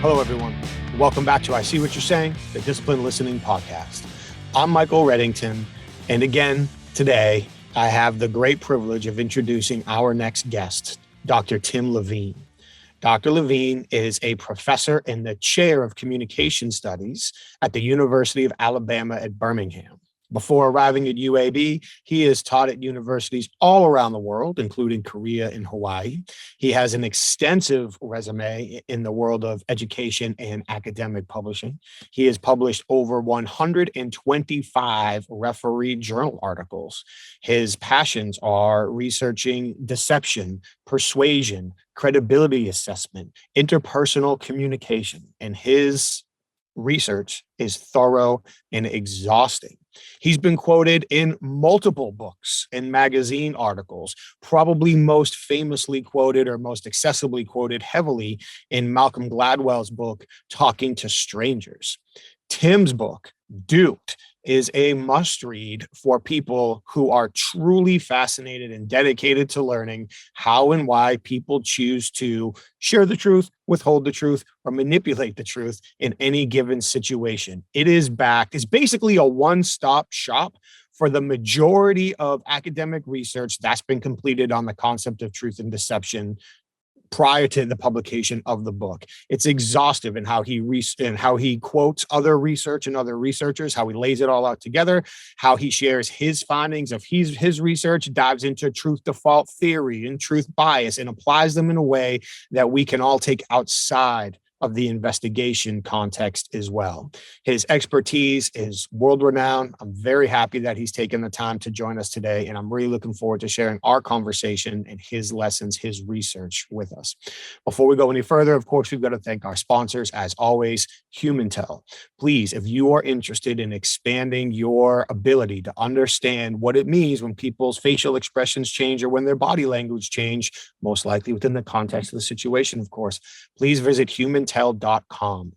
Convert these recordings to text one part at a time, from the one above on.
Hello, everyone. Welcome back to I See What You're Saying, the Disciplined Listening Podcast. I'm Michael Reddington, and again, today, I have the great privilege of introducing our next guest, Dr. Tim Levine. Dr. Levine is a professor and the chair of communication studies at the University of Alabama at Birmingham. Before arriving at UAB, he has taught at universities all around the world, including Korea and Hawaii. He has an extensive resume in the world of education and academic publishing. He has published over 125 referee journal articles. His passions are researching deception, persuasion, credibility assessment, interpersonal communication, and his research is thorough and exhausting. He's been quoted in multiple books and magazine articles, probably most famously quoted or most accessibly quoted heavily in Malcolm Gladwell's book, Talking to Strangers. Tim's book, Duped, is a must-read for people who are truly fascinated and dedicated to learning how and why people choose to share the truth, withhold the truth, or manipulate the truth in any given situation. It's basically a one-stop shop for the majority of academic research that's been completed on the concept of truth and deception prior to the publication of the book. It's exhaustive in how he quotes other research and other researchers, how he lays it all out together, how he shares his findings of his research, dives into truth default theory and truth bias, and applies them in a way that we can all take outside of the investigation context as well. His expertise is world-renowned. I'm very happy that he's taken the time to join us today, and I'm really looking forward to sharing our conversation and his lessons, his research with us. Before we go any further, of course, we've got to thank our sponsors, as always, HumanTell. Please, if you are interested in expanding your ability to understand what it means when people's facial expressions change or when their body language change, most likely within the context of the situation, of course, please visit HumanTell.com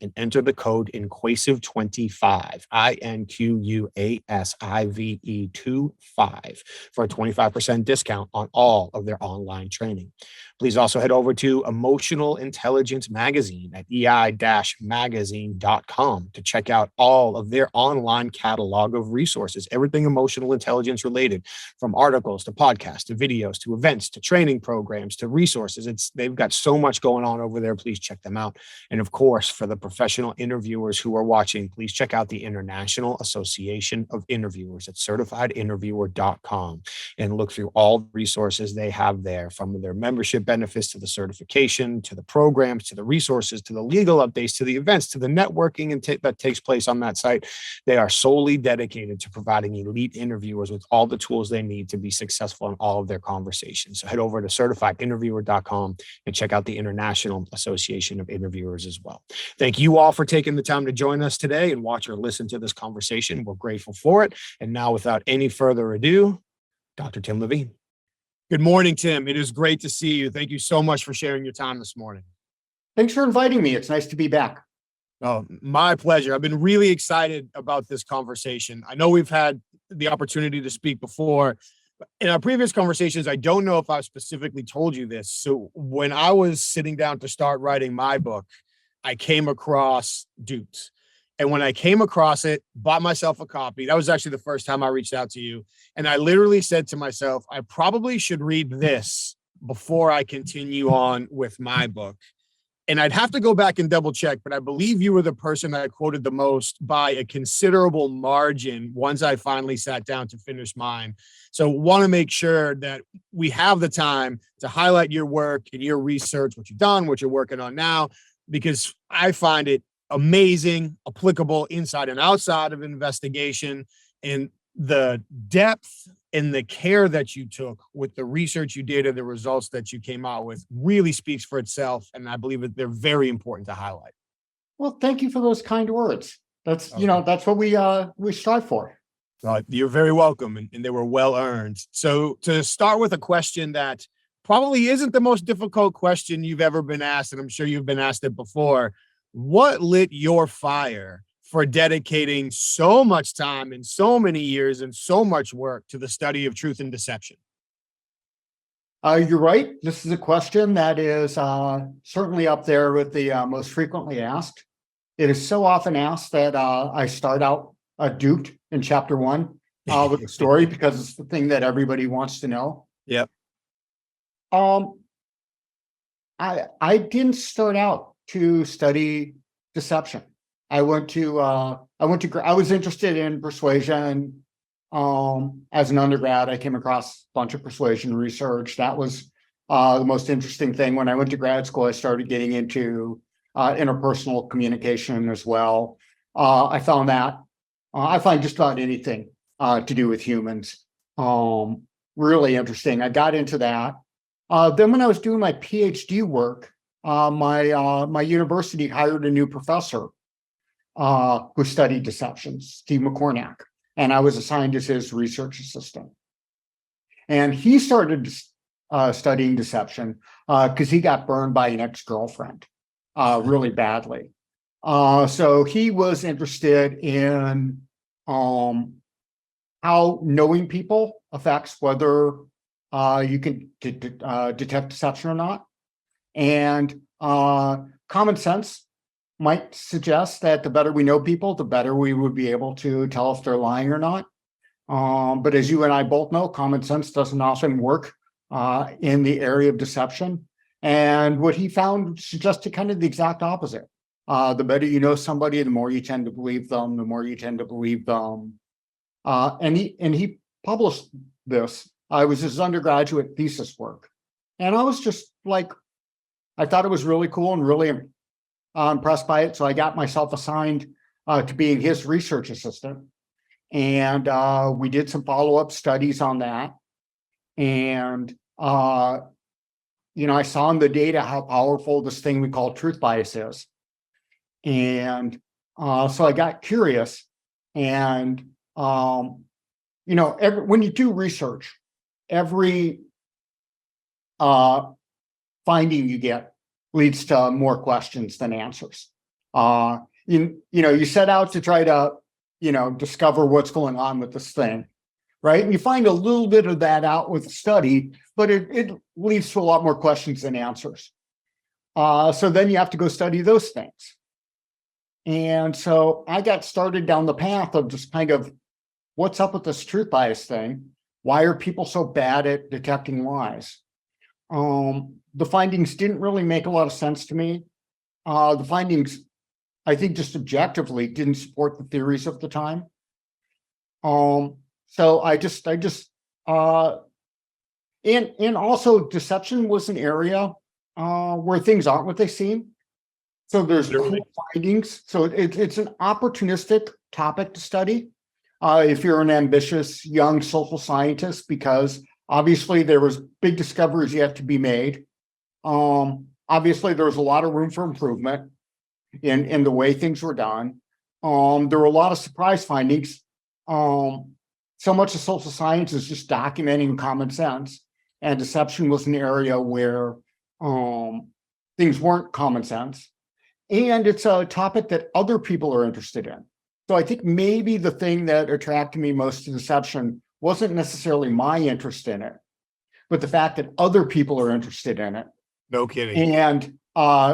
and enter the code INQUASIVE25, INQUASIVE25 for a 25% discount on all of their online training. Please also head over to Emotional Intelligence Magazine at ei-magazine.com to check out all of their online catalog of resources, everything emotional intelligence related, from articles to podcasts to videos to events to training programs to resources. They've got so much going on over there. Please check them out. And of course, for the professional interviewers who are watching, please check out the International Association of Interviewers at certifiedinterviewer.com and look through all the resources they have there, from their membership benefits to the certification, to the programs, to the resources, to the legal updates, to the events, to the networking that takes place on that site. They are solely dedicated to providing elite interviewers with all the tools they need to be successful in all of their conversations. So head over to certifiedinterviewer.com and check out the International Association of Interviewers as well. Thank you all for taking the time to join us today and watch or listen to this conversation. We're grateful for it. And now, without any further ado, Dr. Tim Levine. Good morning, Tim. It is great to see you. Thank you so much for sharing your time this morning. Thanks for inviting me. It's nice to be back. Oh, my pleasure. I've been really excited about this conversation. I know we've had the opportunity to speak before. In our previous conversations, I don't know if I've specifically told you this. So when I was sitting down to start writing my book, I came across Duped. And when I came across it, bought myself a copy. That was actually the first time I reached out to you. And I literally said to myself, I probably should read this before I continue on with my book. And I'd have to go back and double check, but I believe you were the person I quoted the most by a considerable margin once I finally sat down to finish mine. So want to make sure that we have the time to highlight your work and your research, what you've done, what you're working on now, because I find it amazing, applicable inside and outside of investigation, and the depth and the care that you took with the research you did and the results that you came out with really speaks for itself. And I believe that they're very important to highlight. Well, thank you for those kind words. That's, okay. That's what we strive for. You're very welcome. And they were well earned. So to start with a question that probably isn't the most difficult question you've ever been asked, and I'm sure you've been asked it before. What lit your fire for dedicating so much time and so many years and so much work to the study of truth and deception? You're right. This is a question that is certainly up there with the most frequently asked. It is so often asked that I start out duped in chapter 1 with the story because it's the thing that everybody wants to know. Yep. I didn't start out to study deception. I was interested in persuasion. As an undergrad, I came across a bunch of persuasion research. That was the most interesting thing. When I went to grad school, I started getting into interpersonal communication as well. I found that I find just about anything to do with humans really interesting. I got into that. Then when I was doing my PhD work, my university hired a new professor who studied deception, Steve McCornack, and I was assigned as his research assistant. And he started studying deception because he got burned by an ex-girlfriend really badly. So he was interested in how knowing people affects whether you can detect deception or not. And common sense might suggest that the better we know people, the better we would be able to tell if they're lying or not. But as you and I both know, common sense doesn't often work in the area of deception. And what he found suggested kind of the exact opposite. The better you know somebody, the more you tend to believe them, the more you tend to believe them. And he published this. It was his undergraduate thesis work. And I was just like, I thought it was really cool and really impressed by it. So I got myself assigned to being his research assistant. And we did some follow-up studies on that. And, I saw in the data how powerful this thing we call truth bias is. And so I got curious. And, when you do research, every finding you get leads to more questions than answers. You set out to try to, discover what's going on with this thing, right? And you find a little bit of that out with the study, but it leads to a lot more questions than answers. So then you have to go study those things. And so I got started down the path of just kind of what's up with this truth bias thing? Why are people so bad at detecting lies? The findings didn't really make a lot of sense to me. The findings, I think, just objectively didn't support the theories of the time. So and also deception was an area where things aren't what they seem. So there's cool findings. So it's an opportunistic topic to study if you're an ambitious young social scientist, because obviously there was big discoveries yet to be made. Obviously there was a lot of room for improvement in the way things were done. There were a lot of surprise findings. So much of social science is just documenting common sense, and deception was an area where things weren't common sense. And it's a topic that other people are interested in. So I think maybe the thing that attracted me most to deception wasn't necessarily my interest in it, but the fact that other people are interested in it. No kidding. And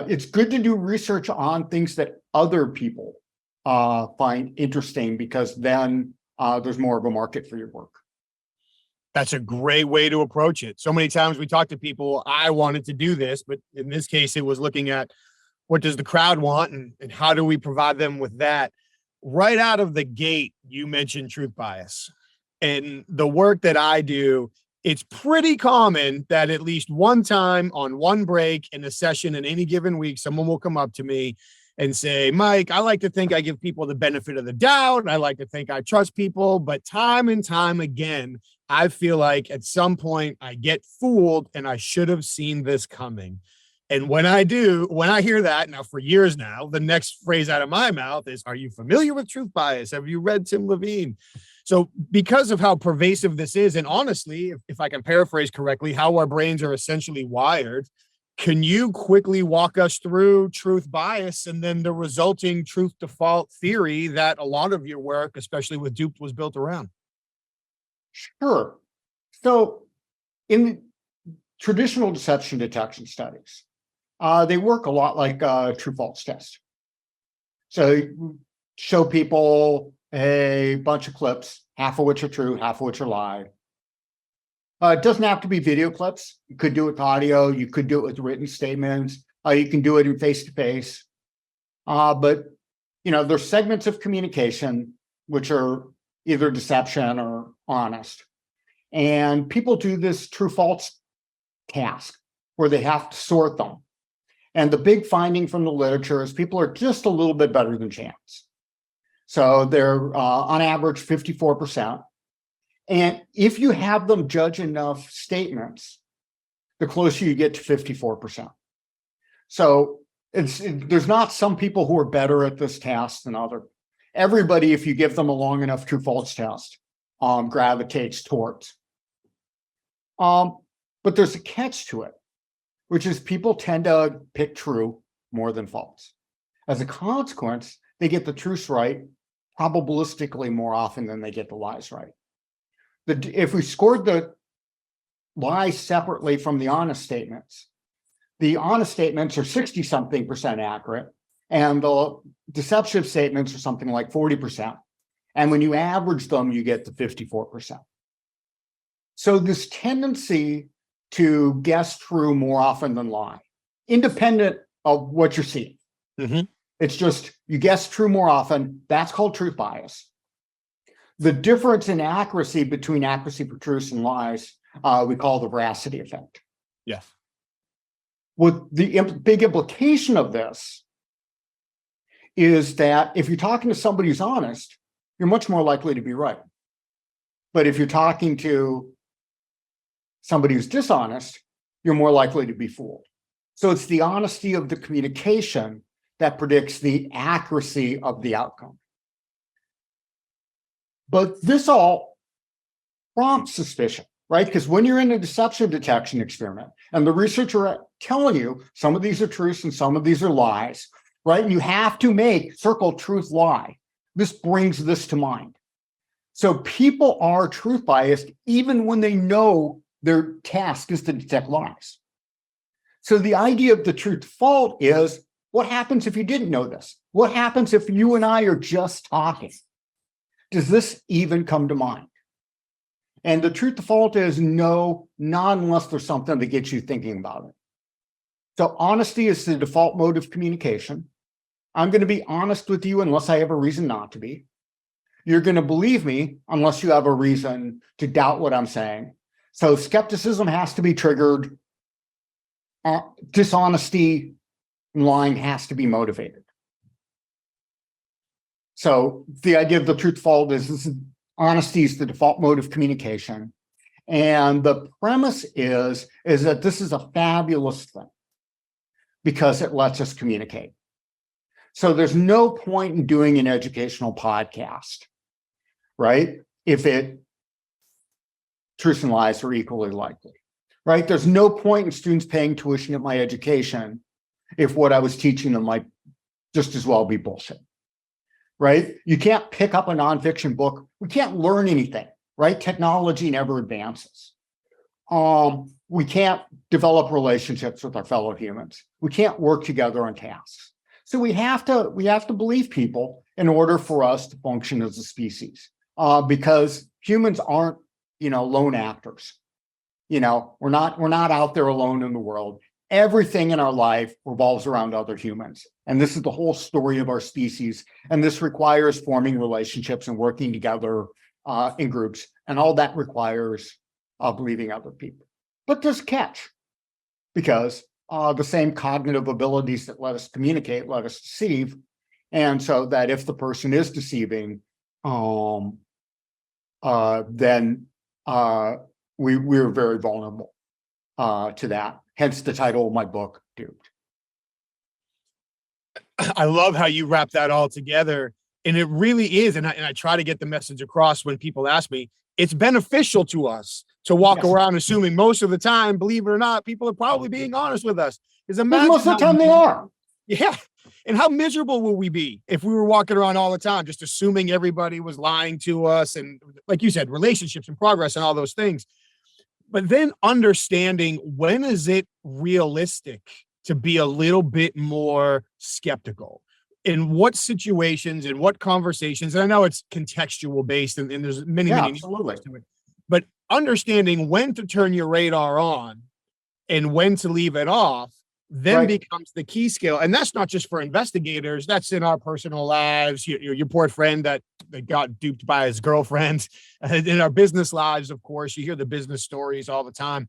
it's good to do research on things that other people find interesting, because then there's more of a market for your work. That's a great way to approach it. So many times we talk to people, I wanted to do this, but in this case, it was looking at what does the crowd want and how do we provide them with that? Right out of the gate, you mentioned truth bias. And the work that I do, it's pretty common that at least one time on one break in a session in any given week, someone will come up to me and say, Mike, I like to think I give people the benefit of the doubt. I like to think I trust people, but time and time again, I feel like at some point I get fooled and I should have seen this coming. And when I hear that now for years now, the next phrase out of my mouth is, are you familiar with truth bias? Have you read Tim Levine? So because of how pervasive this is, and honestly, if I can paraphrase correctly, how our brains are essentially wired, can you quickly walk us through truth bias and then the resulting truth default theory that a lot of your work, especially with Duped, was built around? Sure. So in traditional deception detection studies, they work a lot like true-false test. So you show people a bunch of clips, half of which are true, half of which are lie. It doesn't have to be video clips. You could do it with audio. You could do it with written statements. You can do it in face-to-face. But, there's segments of communication which are either deception or honest. And people do this true-false task where they have to sort them. And the big finding from the literature is people are just a little bit better than chance. So they're on average 54%. And if you have them judge enough statements, the closer you get to 54%. So there's not some people who are better at this task than others. Everybody, if you give them a long enough true-false test, gravitates towards. But there's a catch to it, which is people tend to pick true more than false. As a consequence, they get the truths right probabilistically more often than they get the lies right. If we scored the lies separately from the honest statements, the honest statements are 60-something% accurate, and the deceptive statements are something like 40%. And when you average them, you get to 54%. So this tendency to guess true more often than lie, independent of what you're seeing. Mm-hmm. It's just you guess true more often. That's called truth bias. The difference in accuracy between accuracy for truths and lies, we call the veracity effect. Yes. What the big implication of this is that if you're talking to somebody who's honest, you're much more likely to be right. But if you're talking to somebody who's dishonest, you're more likely to be fooled. So it's the honesty of the communication that predicts the accuracy of the outcome. But this all prompts suspicion, right? Because when you're in a deception detection experiment and the researcher are telling you some of these are truths and some of these are lies, right? And you have to circle truth lie. This brings this to mind. So people are truth biased even when they know their task is to detect lies. So the idea of the truth fault is, what happens if you didn't know this? What happens if you and I are just talking? Does this even come to mind? And the truth default is no, not unless there's something that gets you thinking about it. So honesty is the default mode of communication. I'm going to be honest with you unless I have a reason not to be. You're going to believe me unless you have a reason to doubt what I'm saying. So skepticism has to be triggered. Dishonesty and lying has to be motivated. So the idea of the truth fault is honesty is the default mode of communication. And the premise is that this is a fabulous thing because it lets us communicate. So there's no point in doing an educational podcast, right? If truths and lies are equally likely, right? There's no point in students paying tuition at my education if what I was teaching them might just as well be bullshit, right? You can't pick up a nonfiction book. We can't learn anything, right? Technology never advances. We can't develop relationships with our fellow humans. We can't work together on tasks. So we have to believe people in order for us to function as a species, because humans aren't, lone actors. We're not out there alone in the world. Everything in our life revolves around other humans. And this is the whole story of our species. And this requires forming relationships and working together in groups. And all that requires believing other people. But there's a catch, because the same cognitive abilities that let us communicate, let us deceive. And so that if the person is deceiving, then we're very vulnerable to that. Hence the title of my book, Duped. I love how you wrap that all together. And it really is. And I try to get the message across when people ask me, it's beneficial to us to walk around assuming most of the time, believe it or not, people are probably being honest with us. Most of the time they are. Yeah. And how miserable will we be if we were walking around all the time, just assuming everybody was lying to us? And like you said, relationships and progress and all those things. But then understanding when is it realistic to be a little bit more skeptical? In what situations, in what conversations? And I know it's contextual based, and there's many, Yeah, many absolutely. to it. But understanding when to turn your radar on and when to leave it off then Right. becomes the key skill. And that's not just for investigators, that's in our personal lives. Your poor friend that got duped by his girlfriend. In our business lives, of course, you hear the business stories all the time.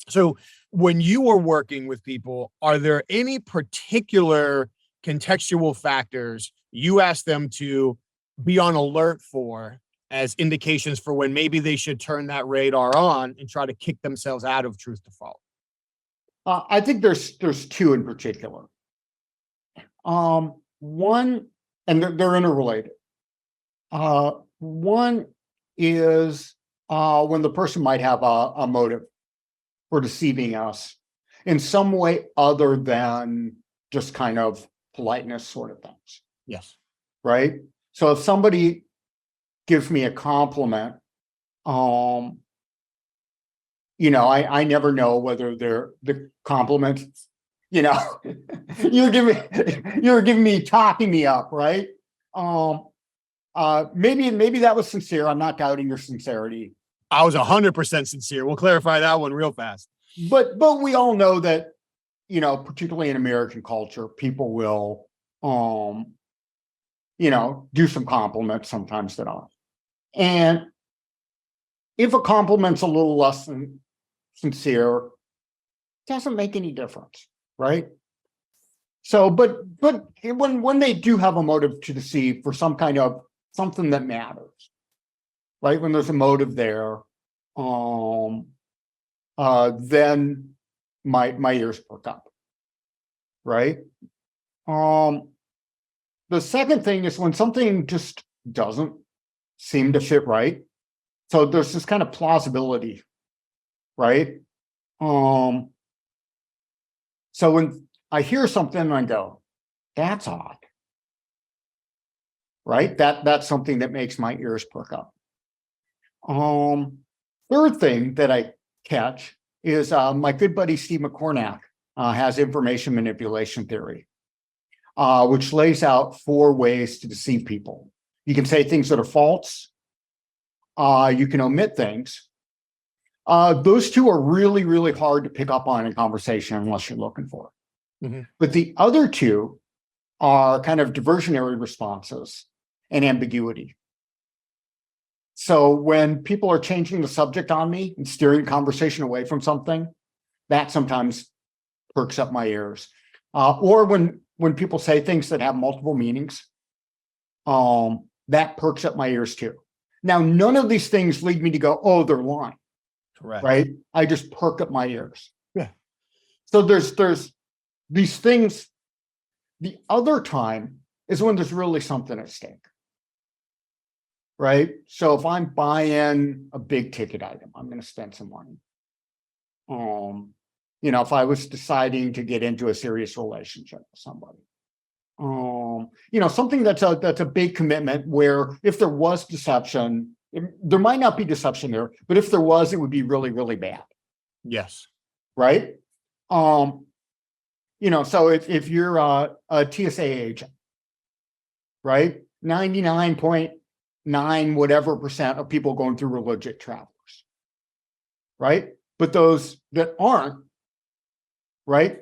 So when you are working with people, are there any particular contextual factors you ask them to be on alert for as indications for when maybe they should turn that radar on and try to kick themselves out of truth to fault? I think there's two in particular. One, and they're interrelated. One is when the person might have a motive for deceiving us in some way other than just kind of politeness sort of things. Yes. Right. So if somebody gives me a compliment, I never know whether they're the compliment, you're giving me talking me up, right? Maybe that was sincere. I'm not doubting your sincerity. I was 100% sincere. We'll clarify that one real fast. But we all know that, particularly in American culture, people will, do some compliments sometimes that aren't. And if a compliment's a little less than sincere, it doesn't make any difference, right? So, but when they do have a motive to deceive for some kind of something that matters, right? When there's a motive there, then my ears perk up, right? The second thing is when something just doesn't seem to fit right. So there's this kind of plausibility, right? So when I hear something and I go, that's odd, right? That's something that makes my ears perk up. Third thing that I catch is my good buddy Steve McCornack has information manipulation theory, which lays out 4 ways to deceive people. You can say things that are false. You can omit things. Those 2 are really, really hard to pick up on in conversation unless you're looking for it. Mm-hmm. But the other 2 are kind of diversionary responses and ambiguity. So when people are changing the subject on me and steering conversation away from something, that sometimes perks up my ears. Or when people say things that have multiple meanings, that perks up my ears too. Now, none of these things lead me to go, oh, they're lying. Correct. Right? I just perk up my ears. Yeah. So there's these things. The other time is when there's really something at stake. Right? So if I'm buying a big ticket item, I'm going to spend some money. If I was deciding to get into a serious relationship with somebody, something that's a big commitment where if there was deception, there might not be deception there, but if there was, it would be really, really bad. Yes. Right. So if you're a TSA agent, right, 99.9 whatever % of people going through are legit travelers, right? But those that aren't, right?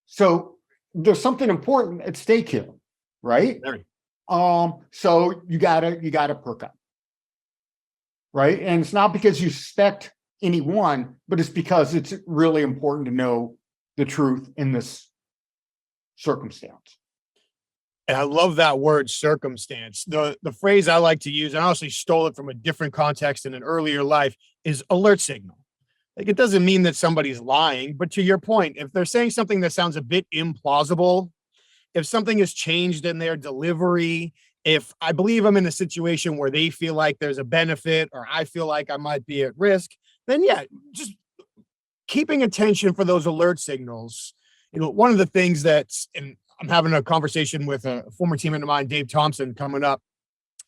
So there's something important at stake here, right? Very. So you gotta perk up, right? And it's not because you suspect anyone, but it's because it's really important to know the truth in this circumstance. And I love that word circumstance. The phrase I like to use, and I actually stole it from a different context in an earlier life, is alert signal. Like, it doesn't mean that somebody's lying, but to your point, if they're saying something that sounds a bit implausible, if something has changed in their delivery, if I believe I'm in a situation where they feel like there's a benefit or I feel like I might be at risk, then yeah, just keeping attention for those alert signals. One of the things that's, and I'm having a conversation with a former teammate of mine, Dave Thompson, coming up.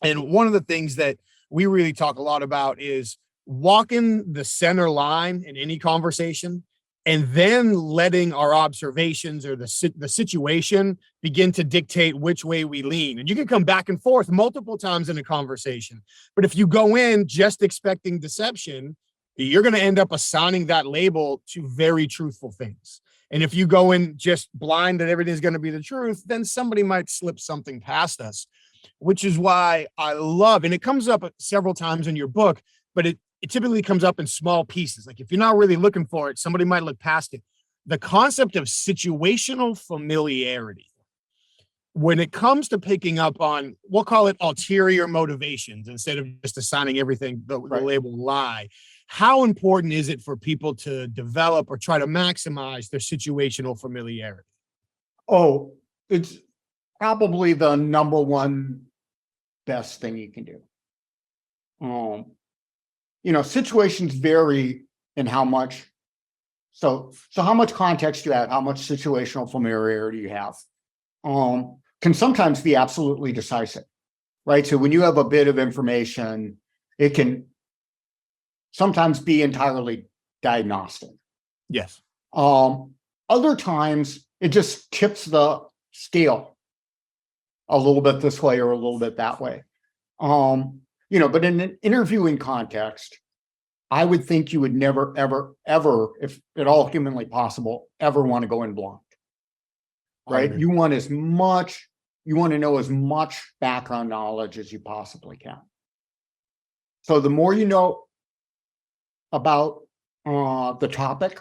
And one of the things that we really talk a lot about is walking the center line in any conversation and then letting our observations or the situation begin to dictate which way we lean. And you can come back and forth multiple times in a conversation. But if you go in just expecting deception, you're going to end up assigning that label to very truthful things. And if you go in just blind that everything's going to be the truth, then somebody might slip something past us, which is why I love, and it comes up several times in your book, but it typically comes up in small pieces. Like if you're not really looking for it, somebody might look past it. The concept of situational familiarity. When it comes to picking up on, we'll call it ulterior motivations instead of just assigning everything the label lie. How important is it for people to develop or try to maximize their situational familiarity? Oh, it's probably the number one best thing you can do. Situations vary in how much, so how much context you have, how much situational familiarity you have, can sometimes be absolutely decisive, right? So when you have a bit of information, it can sometimes be entirely diagnostic. Yes. Other times it just tips the scale a little bit this way or a little bit that way. But in an interviewing context, I would think you would never, ever, ever, if at all humanly possible, ever want to go in blind, right? You want to know as much background knowledge as you possibly can. So the more you know about the topic,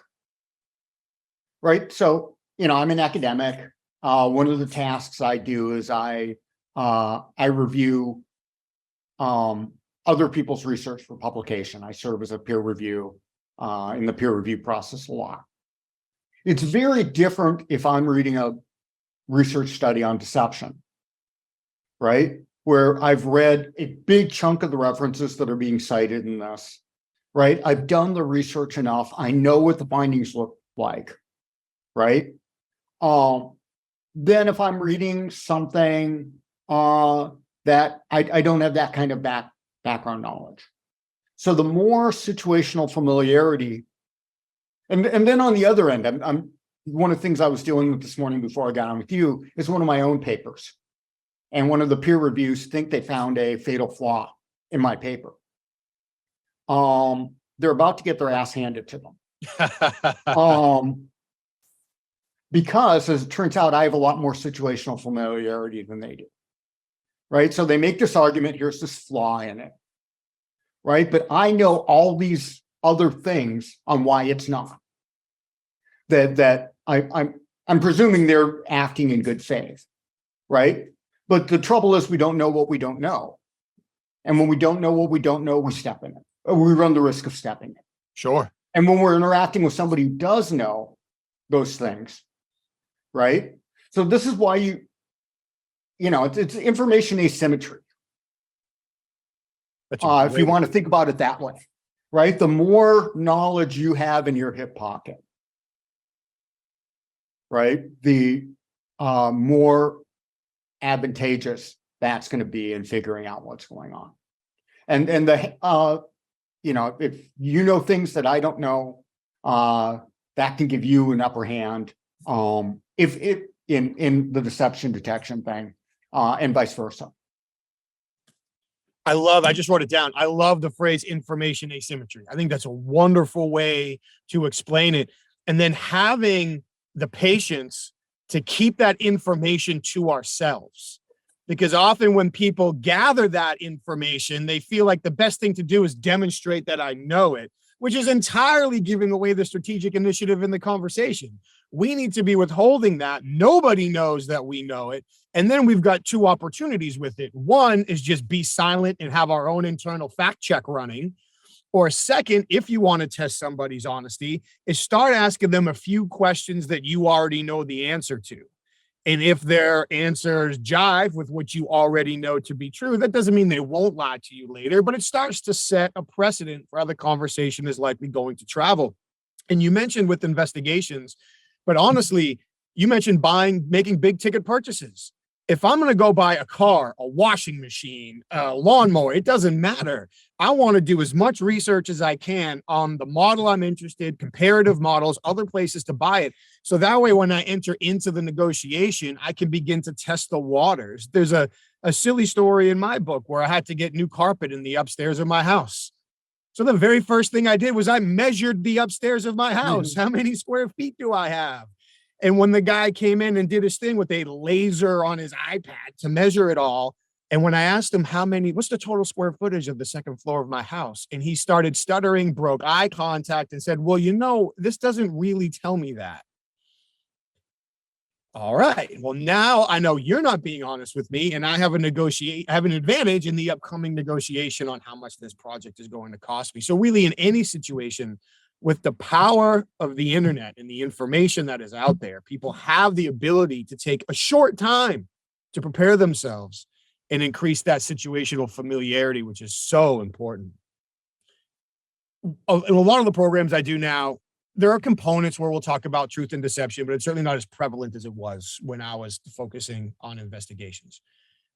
right? So, I'm an academic. One of the tasks I do is I review other people's research for publication. I serve as a peer review in the peer review process a lot. It's very different if I'm reading a research study on deception, right? Where I've read a big chunk of the references that are being cited in this, right? I've done the research enough. I know what the findings look like, right? Then if I'm reading something that I don't have that kind of background knowledge. So the more situational familiarity, and then on the other end, I'm one of the things I was dealing with this morning before I got on with you is one of my own papers. And one of the peer reviews think they found a fatal flaw in my paper. They're about to get their ass handed to them. Because as it turns out, I have a lot more situational familiarity than they do. Right. So they make this argument, here's this flaw in it. Right. But I know all these other things on why it's not. That I'm presuming they're acting in good faith. Right. But the trouble is we don't know what we don't know. And when we don't know what we don't know, we step in it. Or we run the risk of stepping in it. Sure. And when we're interacting with somebody who does know those things, right? So this is why it's information asymmetry. If you want to think about it that way, right? The more knowledge you have in your hip pocket, right? The more advantageous that's going to be in figuring out what's going on. And if you know things that I don't know, that can give you an upper hand. If in the deception detection thing, and vice versa. I just wrote it down. I love the phrase information asymmetry. I think that's a wonderful way to explain it. And then having the patience to keep that information to ourselves. Because often when people gather that information, they feel like the best thing to do is demonstrate that I know it, which is entirely giving away the strategic initiative in the conversation. We need to be withholding that. Nobody knows that we know it. And then we've got two opportunities with it. One is just be silent and have our own internal fact check running. Or second, if you want to test somebody's honesty, is start asking them a few questions that you already know the answer to. And if their answers jive with what you already know to be true, that doesn't mean they won't lie to you later, but it starts to set a precedent for how the conversation is likely going to travel. And you mentioned with investigations, but honestly, you mentioned making big ticket purchases. If I'm going to go buy a car, a washing machine, a lawnmower, it doesn't matter. I want to do as much research as I can on the model I'm interested, comparative models, other places to buy it. So that way, when I enter into the negotiation, I can begin to test the waters. There's a silly story in my book where I had to get new carpet in the upstairs of my house. So the very first thing I did was I measured the upstairs of my house. How many square feet do I have? And when the guy came in and did his thing with a laser on his iPad to measure it all, and when I asked him what's the total square footage of the second floor of my house? And he started stuttering, broke eye contact, and said, well, this doesn't really tell me that. All right. Well, now I know you're not being honest with me, and I have an advantage in the upcoming negotiation on how much this project is going to cost me. So really, in any situation, with the power of the internet and the information that is out there, people have the ability to take a short time to prepare themselves and increase that situational familiarity, which is so important. In a lot of the programs I do now, there are components where we'll talk about truth and deception, but it's certainly not as prevalent as it was when I was focusing on investigations.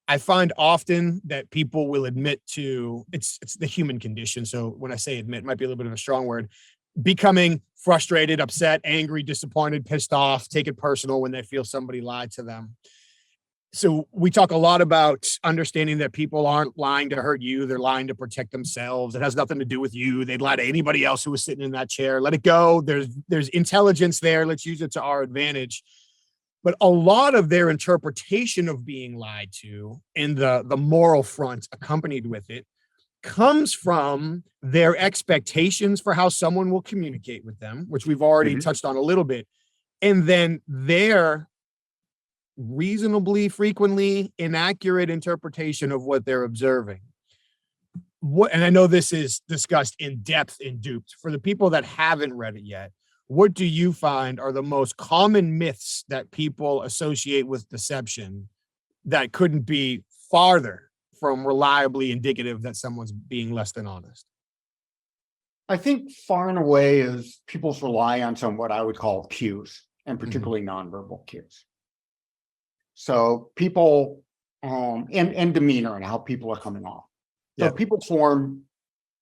I find often that people will admit to, it's the human condition. So when I say admit, it might be a little bit of a strong word, becoming frustrated, upset, angry, disappointed, pissed off, take it personal when they feel somebody lied to them. So we talk a lot about understanding that people aren't lying to hurt you. They're lying to protect themselves. It has nothing to do with you. They'd lie to anybody else who was sitting in that chair. Let it go. There's intelligence there. Let's use it to our advantage. But a lot of their interpretation of being lied to and the moral front accompanied with it comes from their expectations for how someone will communicate with them, which we've already touched on a little bit, and then their reasonably frequently inaccurate interpretation of what they're observing. And I know this is discussed in depth in Duped. For the people that haven't read it yet, what do you find are the most common myths that people associate with deception that couldn't be farther from reliably indicative that someone's being less than honest? I think far and away is people's rely on some what I would call cues, and particularly nonverbal cues. So people and demeanor and how people are coming off. So people form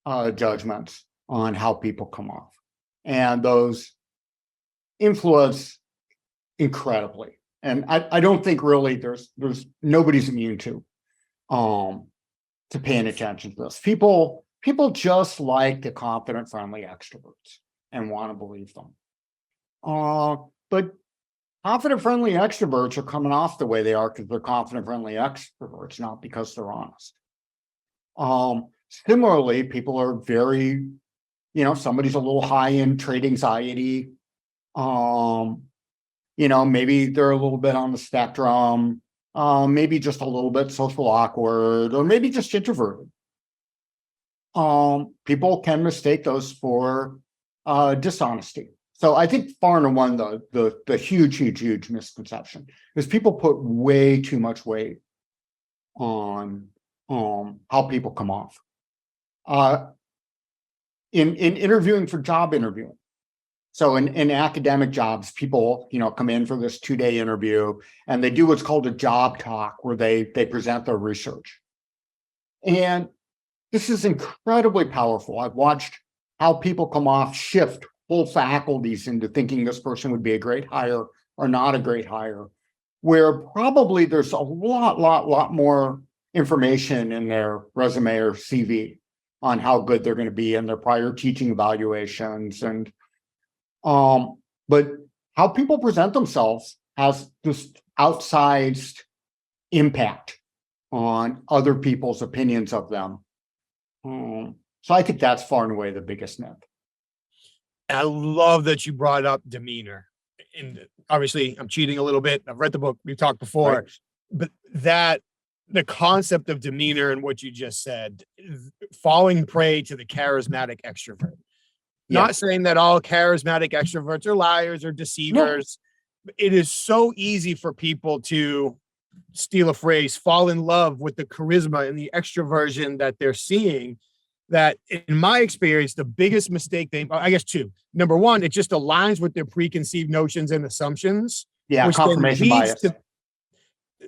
judgments on how people come off, and those influence incredibly. And I don't think really there's nobody's immune to paying attention to this. People just like the confident, friendly extroverts and want to believe them. But confident, friendly extroverts are coming off the way they are because they're confident, friendly extroverts, not because they're honest. Similarly, people are very, somebody's a little high in trait anxiety. Maybe they're a little bit on the spectrum, maybe just a little bit social awkward, or maybe just introverted. People can mistake those for dishonesty. So I think far and away the huge misconception is people put way too much weight on how people come off. In interviewing for job interviewing. So in academic jobs, people, come in for this 2-day interview and they do what's called a job talk where they present their research. And this is incredibly powerful. I've watched how people come off, shift whole faculties into thinking this person would be a great hire or not a great hire, where probably there's a lot more information in their resume or CV on how good they're going to be in their prior teaching evaluations. And but how people present themselves has just outsized impact on other people's opinions of them. So I think that's far and away the biggest myth. I love that you brought up demeanor. And obviously, I'm cheating a little bit. I've read the book. We've talked before. Right. But the concept of demeanor and what you just said, falling prey to the charismatic extrovert. Not saying that all charismatic extroverts are liars or deceivers. No. It is so easy for people to steal a phrase, fall in love with the charisma and the extroversion that they're seeing. That, in my experience, the biggest mistake I guess two. Number one, it just aligns with their preconceived notions and assumptions. Yeah, confirmation bias.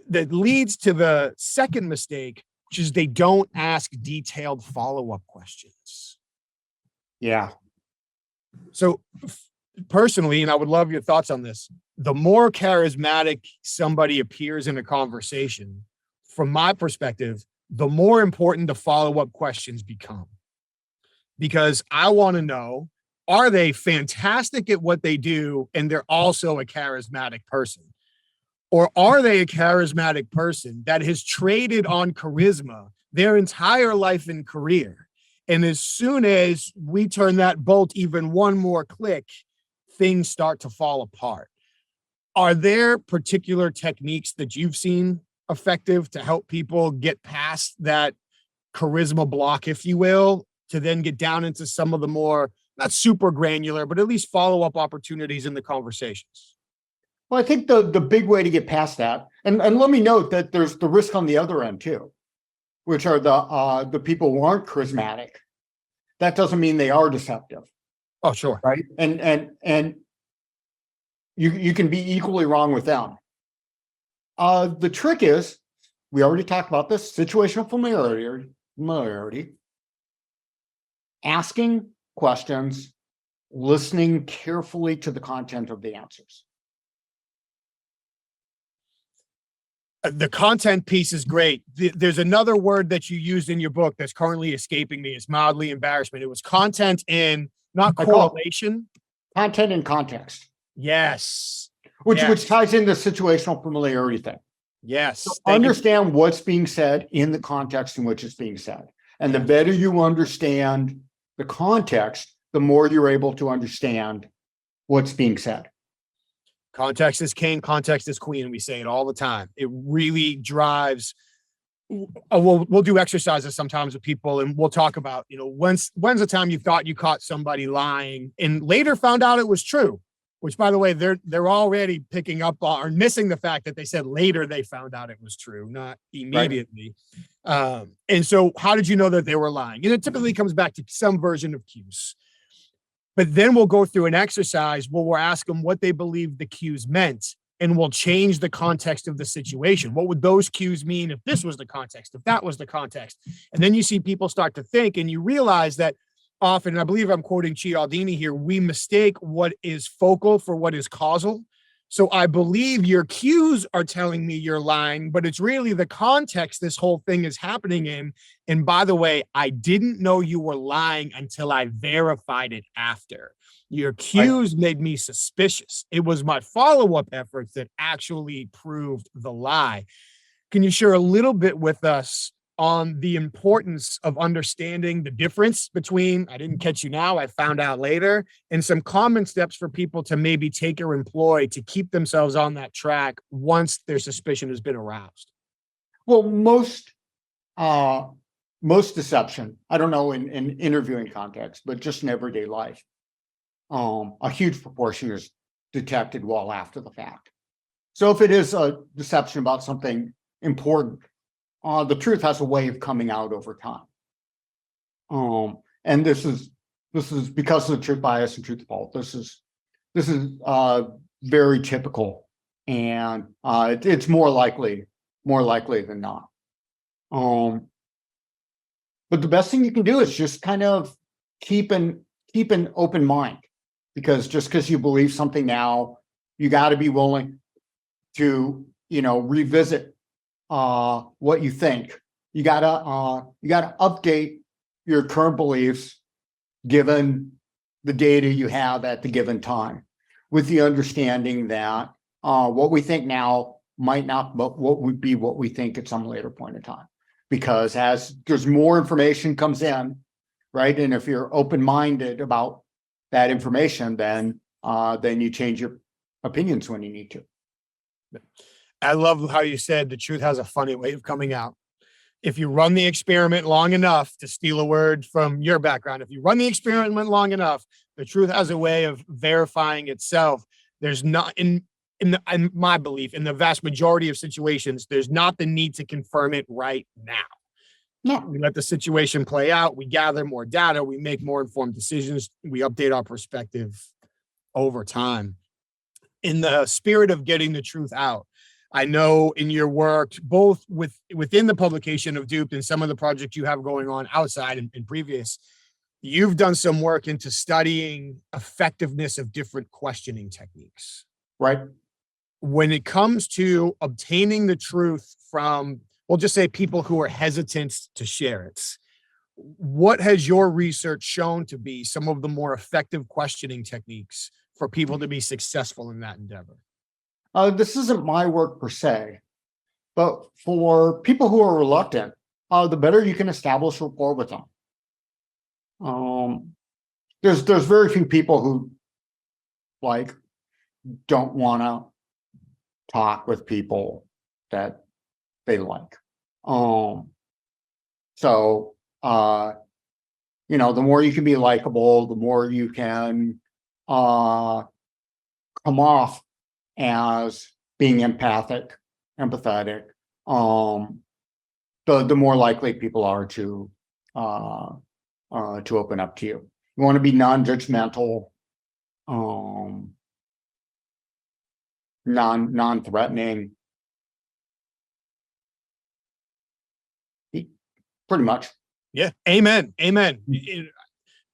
that leads to the second mistake, which is they don't ask detailed follow-up questions. Yeah. So personally, and I would love your thoughts on this, the more charismatic somebody appears in a conversation, from my perspective, the more important the follow-up questions become. Because I want to know, are they fantastic at what they do and they're also a charismatic person? Or are they a charismatic person that has traded on charisma their entire life and career? And as soon as we turn that bolt even one more click, things start to fall apart. Are there particular techniques that you've seen effective to help people get past that charisma block, if you will, to then get down into some of the more, not super granular, but at least follow-up opportunities in the conversations? Well, I think the big way to get past that, and let me note that there's the risk on the other end too, which are the people who aren't charismatic. That doesn't mean they are deceptive. Oh, sure. Right. And you can be equally wrong with them. The trick is, we already talked about this, situational familiarity, asking questions, listening carefully to the content of the answers. The content piece is great. There's another word that you used in your book that's currently escaping me. It's mildly embarrassment. It was content in, not correlation. Content in context. Yes. Which ties into situational familiarity thing. Yes. So understand what's being said in the context in which it's being said. And the better you understand the context, the more you're able to understand what's being said. Context is king, context is queen. We say it all the time. It really drives. We'll do exercises sometimes with people, and we'll talk about, when's the time you thought you caught somebody lying and later found out it was true, which, by the way, they're already picking up or missing the fact that they said later they found out it was true, not immediately. Right. And so how did you know that they were lying? And it typically comes back to some version of cues. But then we'll go through an exercise where we'll ask them what they believe the cues meant, and we'll change the context of the situation. What would those cues mean if this was the context, if that was the context? And then you see people start to think, and you realize that often, and I believe I'm quoting Cialdini here, we mistake what is focal for what is causal. So I believe your cues are telling me you're lying, but it's really the context this whole thing is happening in. And by the way, I didn't know you were lying until I verified it after. Your cues made me suspicious. It was my follow-up efforts that actually proved the lie. Can you share a little bit with us on the importance of understanding the difference between I didn't catch you now, I found out later, and some common steps for people to maybe take or employ to keep themselves on that track once their suspicion has been aroused? Well, most deception, I don't know in interviewing context, but just in everyday life, a huge proportion is detected well after the fact. So if it is a deception about something important, the truth has a way of coming out over time. And this is because of the truth bias and truth fault. This is very typical, and it's more likely than not. But the best thing you can do is just kind of keep an open mind, because just because you believe something now, you got to be willing to revisit what you think. You gotta update your current beliefs given the data you have at the given time, with the understanding that what we think now might not, but what would be what we think at some later point in time. Because as there's more information comes in, right, and if you're open-minded about that information, then you change your opinions when you need to. I love how you said the truth has a funny way of coming out. If you run the experiment long enough, to steal a word from your background, if you run the experiment long enough, the truth has a way of verifying itself. There's not, in my belief, in the vast majority of situations, there's not the need to confirm it right now. No. We let the situation play out. We gather more data. We make more informed decisions. We update our perspective over time. In the spirit of getting the truth out, I know in your work, both within the publication of Duped and some of the projects you have going on outside and previous, you've done some work into studying effectiveness of different questioning techniques. Right. When it comes to obtaining the truth from, we'll just say, people who are hesitant to share it, what has your research shown to be some of the more effective questioning techniques for people to be successful in that endeavor? This isn't my work per se, but for people who are reluctant, the better you can establish rapport with them. There's very few people who like don't want to talk with people that they like. So the more you can be likable, the more you can come off as being empathic, empathetic, the more likely people are to open up to you. You want to be non-judgmental, non-threatening. Pretty much. Yeah. Amen. Amen.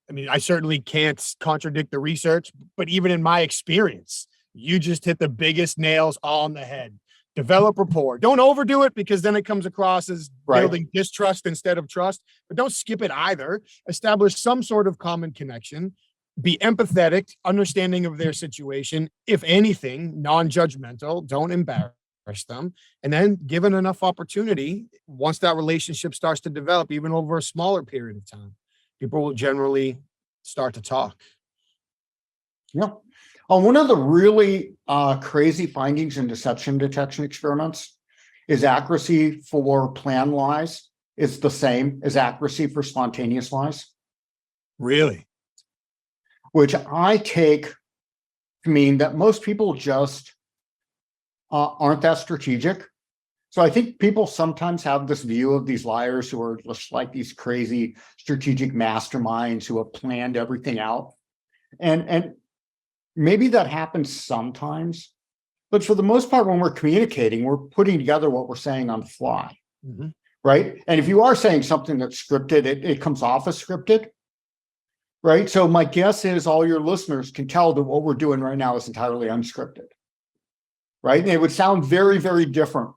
I mean, I certainly can't contradict the research, but even in my experience, you just hit the biggest nails on the head. Develop rapport. Don't overdo it, because then it comes across as building distrust instead of trust, but don't skip it either. Establish some sort of common connection. Be empathetic, understanding of their situation. If anything, non-judgmental. Don't embarrass them. And then, given enough opportunity, once that relationship starts to develop, even over a smaller period of time, people will generally start to talk. Yeah. One of the really crazy findings in deception detection experiments is accuracy for planned lies is the same as accuracy for spontaneous lies. Really? Which I take to mean that most people just aren't that strategic. So I think people sometimes have this view of these liars who are just like these crazy strategic masterminds who have planned everything out. And maybe that happens sometimes, but for the most part, when we're communicating, we're putting together what we're saying on the fly, right? And if you are saying something that's scripted, it comes off as scripted, right? So my guess is all your listeners can tell that what we're doing right now is entirely unscripted, right? And it would sound very, very different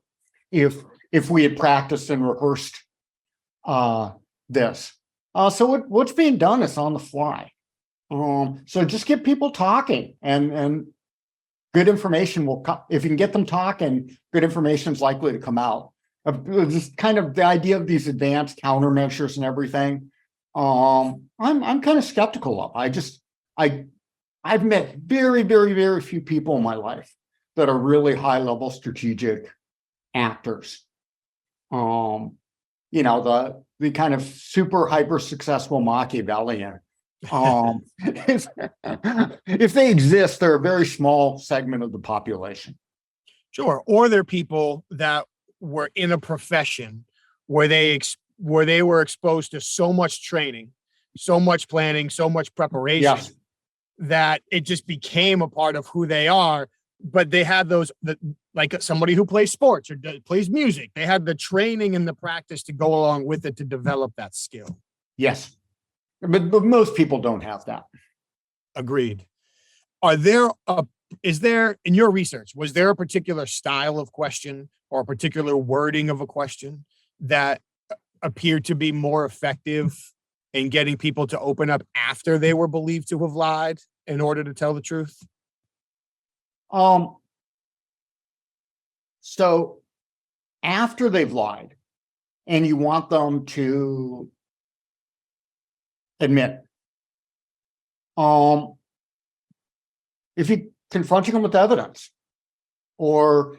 if we had practiced and rehearsed this. So what's being done is on the fly. So just get people talking, and good information will come. If you can get them talking, good information is likely to come out. Just kind of the idea of these advanced countermeasures and everything. I'm kind of skeptical of. I've met very, very, very few people in my life that are really high level strategic actors. The kind of super hyper successful Machiavellian. If they exist, they're a very small segment of the population. Sure. Or they're people that were in a profession where they were exposed to so much training, so much planning, so much preparation, that it just became a part of who they are. But they had like somebody who plays sports or plays music. They had the training and the practice to go along with it to develop that skill. Yes. But most people don't have that. Agreed. Is there, in your research, was there a particular style of question or a particular wording of a question that appeared to be more effective in getting people to open up after they were believed to have lied in order to tell the truth? So after they've lied and you want them to admit, if you confronting them with evidence, or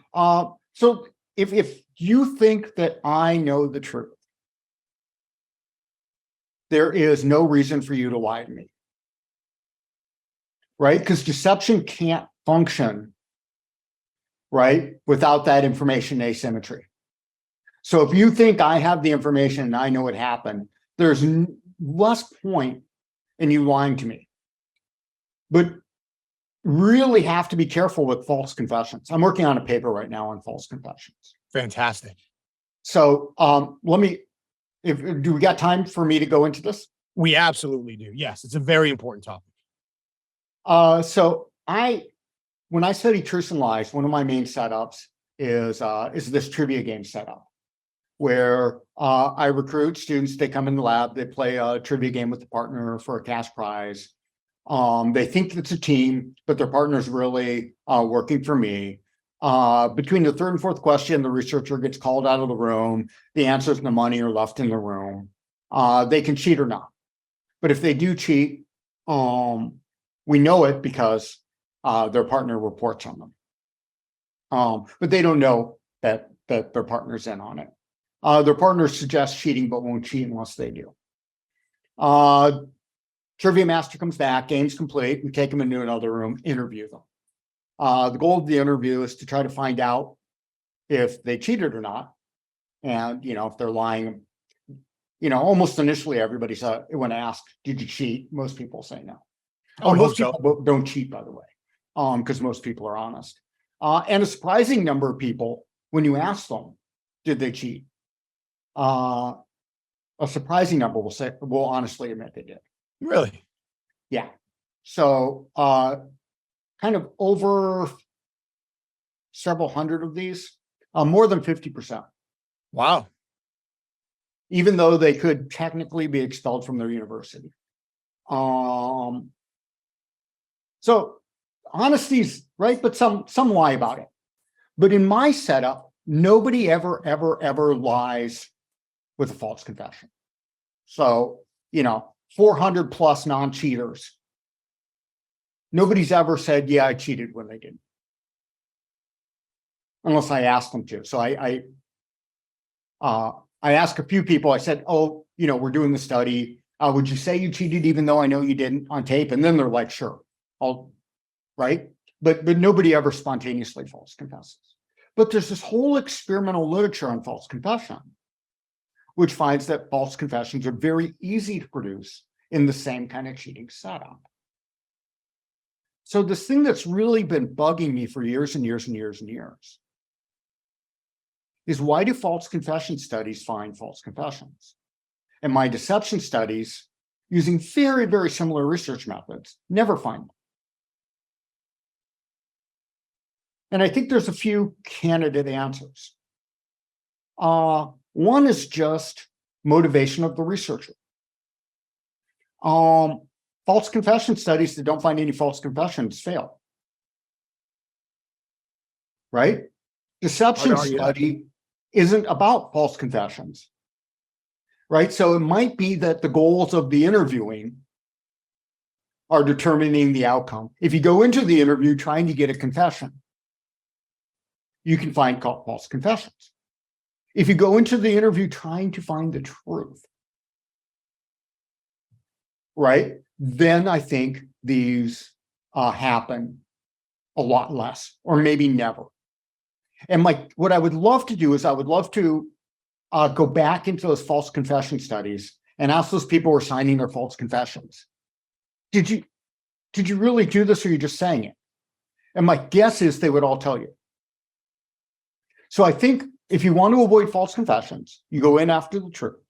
so if you think that I know the truth, there is no reason for you to lie to me, right? Because deception can't function, right, without that information asymmetry. So if you think I have the information and I know it happened, there's less point in you lying to me. But really have to be careful with false confessions. I'm working on a paper right now on false confessions. Fantastic. So do we got time for me to go into this? We absolutely do. Yes, it's a very important topic. So when I study truths and lies, one of my main setups is this trivia game setup, where I recruit students. They come in the lab, they play a trivia game with the partner for a cash prize. They think it's a team, but their partner's really working for me. Between the third and fourth question, the researcher gets called out of the room. The answers and the money are left in the room. They can cheat or not. But if they do cheat, we know it because their partner reports on them. But they don't know that their partner's in on it. Their partner suggests cheating, but won't cheat unless they do. Trivia master comes back, game's complete. We take them into another room, interview them. The goal of the interview is to try to find out if they cheated or not. And, if they're lying, almost initially everybody said, when asked, did you cheat? Most people say no. Most people don't cheat, by the way, because most people are honest. And a surprising number of people, when you ask them, did they cheat? A surprising number will honestly admit they did. Really? Yeah. So kind of over several hundred of these, more than 50%. Wow. Even though they could technically be expelled from their university. So honesty's right, but some lie about it. But in my setup, nobody ever lies with a false confession. So, 400 plus non-cheaters. Nobody's ever said, yeah, I cheated when they didn't. Unless I asked them to. So I asked a few people, I said, we're doing the study. Would you say you cheated even though I know you didn't on tape? And then they're like, sure, right? But nobody ever spontaneously false confesses. But there's this whole experimental literature on false confession, which finds that false confessions are very easy to produce in the same kind of cheating setup. So this thing that's really been bugging me for years and years and years and years is, why do false confession studies find false confessions? And my deception studies, using very, very similar research methods, never find them. And I think there's a few candidate answers. One is just motivation of the researcher. False confession studies that don't find any false confessions fail. Right? Deception study isn't about false confessions. Right? So it might be that the goals of the interviewing are determining the outcome. If you go into the interview trying to get a confession, you can find false confessions. If you go into the interview trying to find the truth, right, then I think these happen a lot less, or maybe never. And what I would love to do is, I would love to go back into those false confession studies and ask those people who are signing their false confessions, did you really do this, or are you just saying it? And my guess is they would all tell you. So I think if you want to avoid false confessions, you go in after the truth.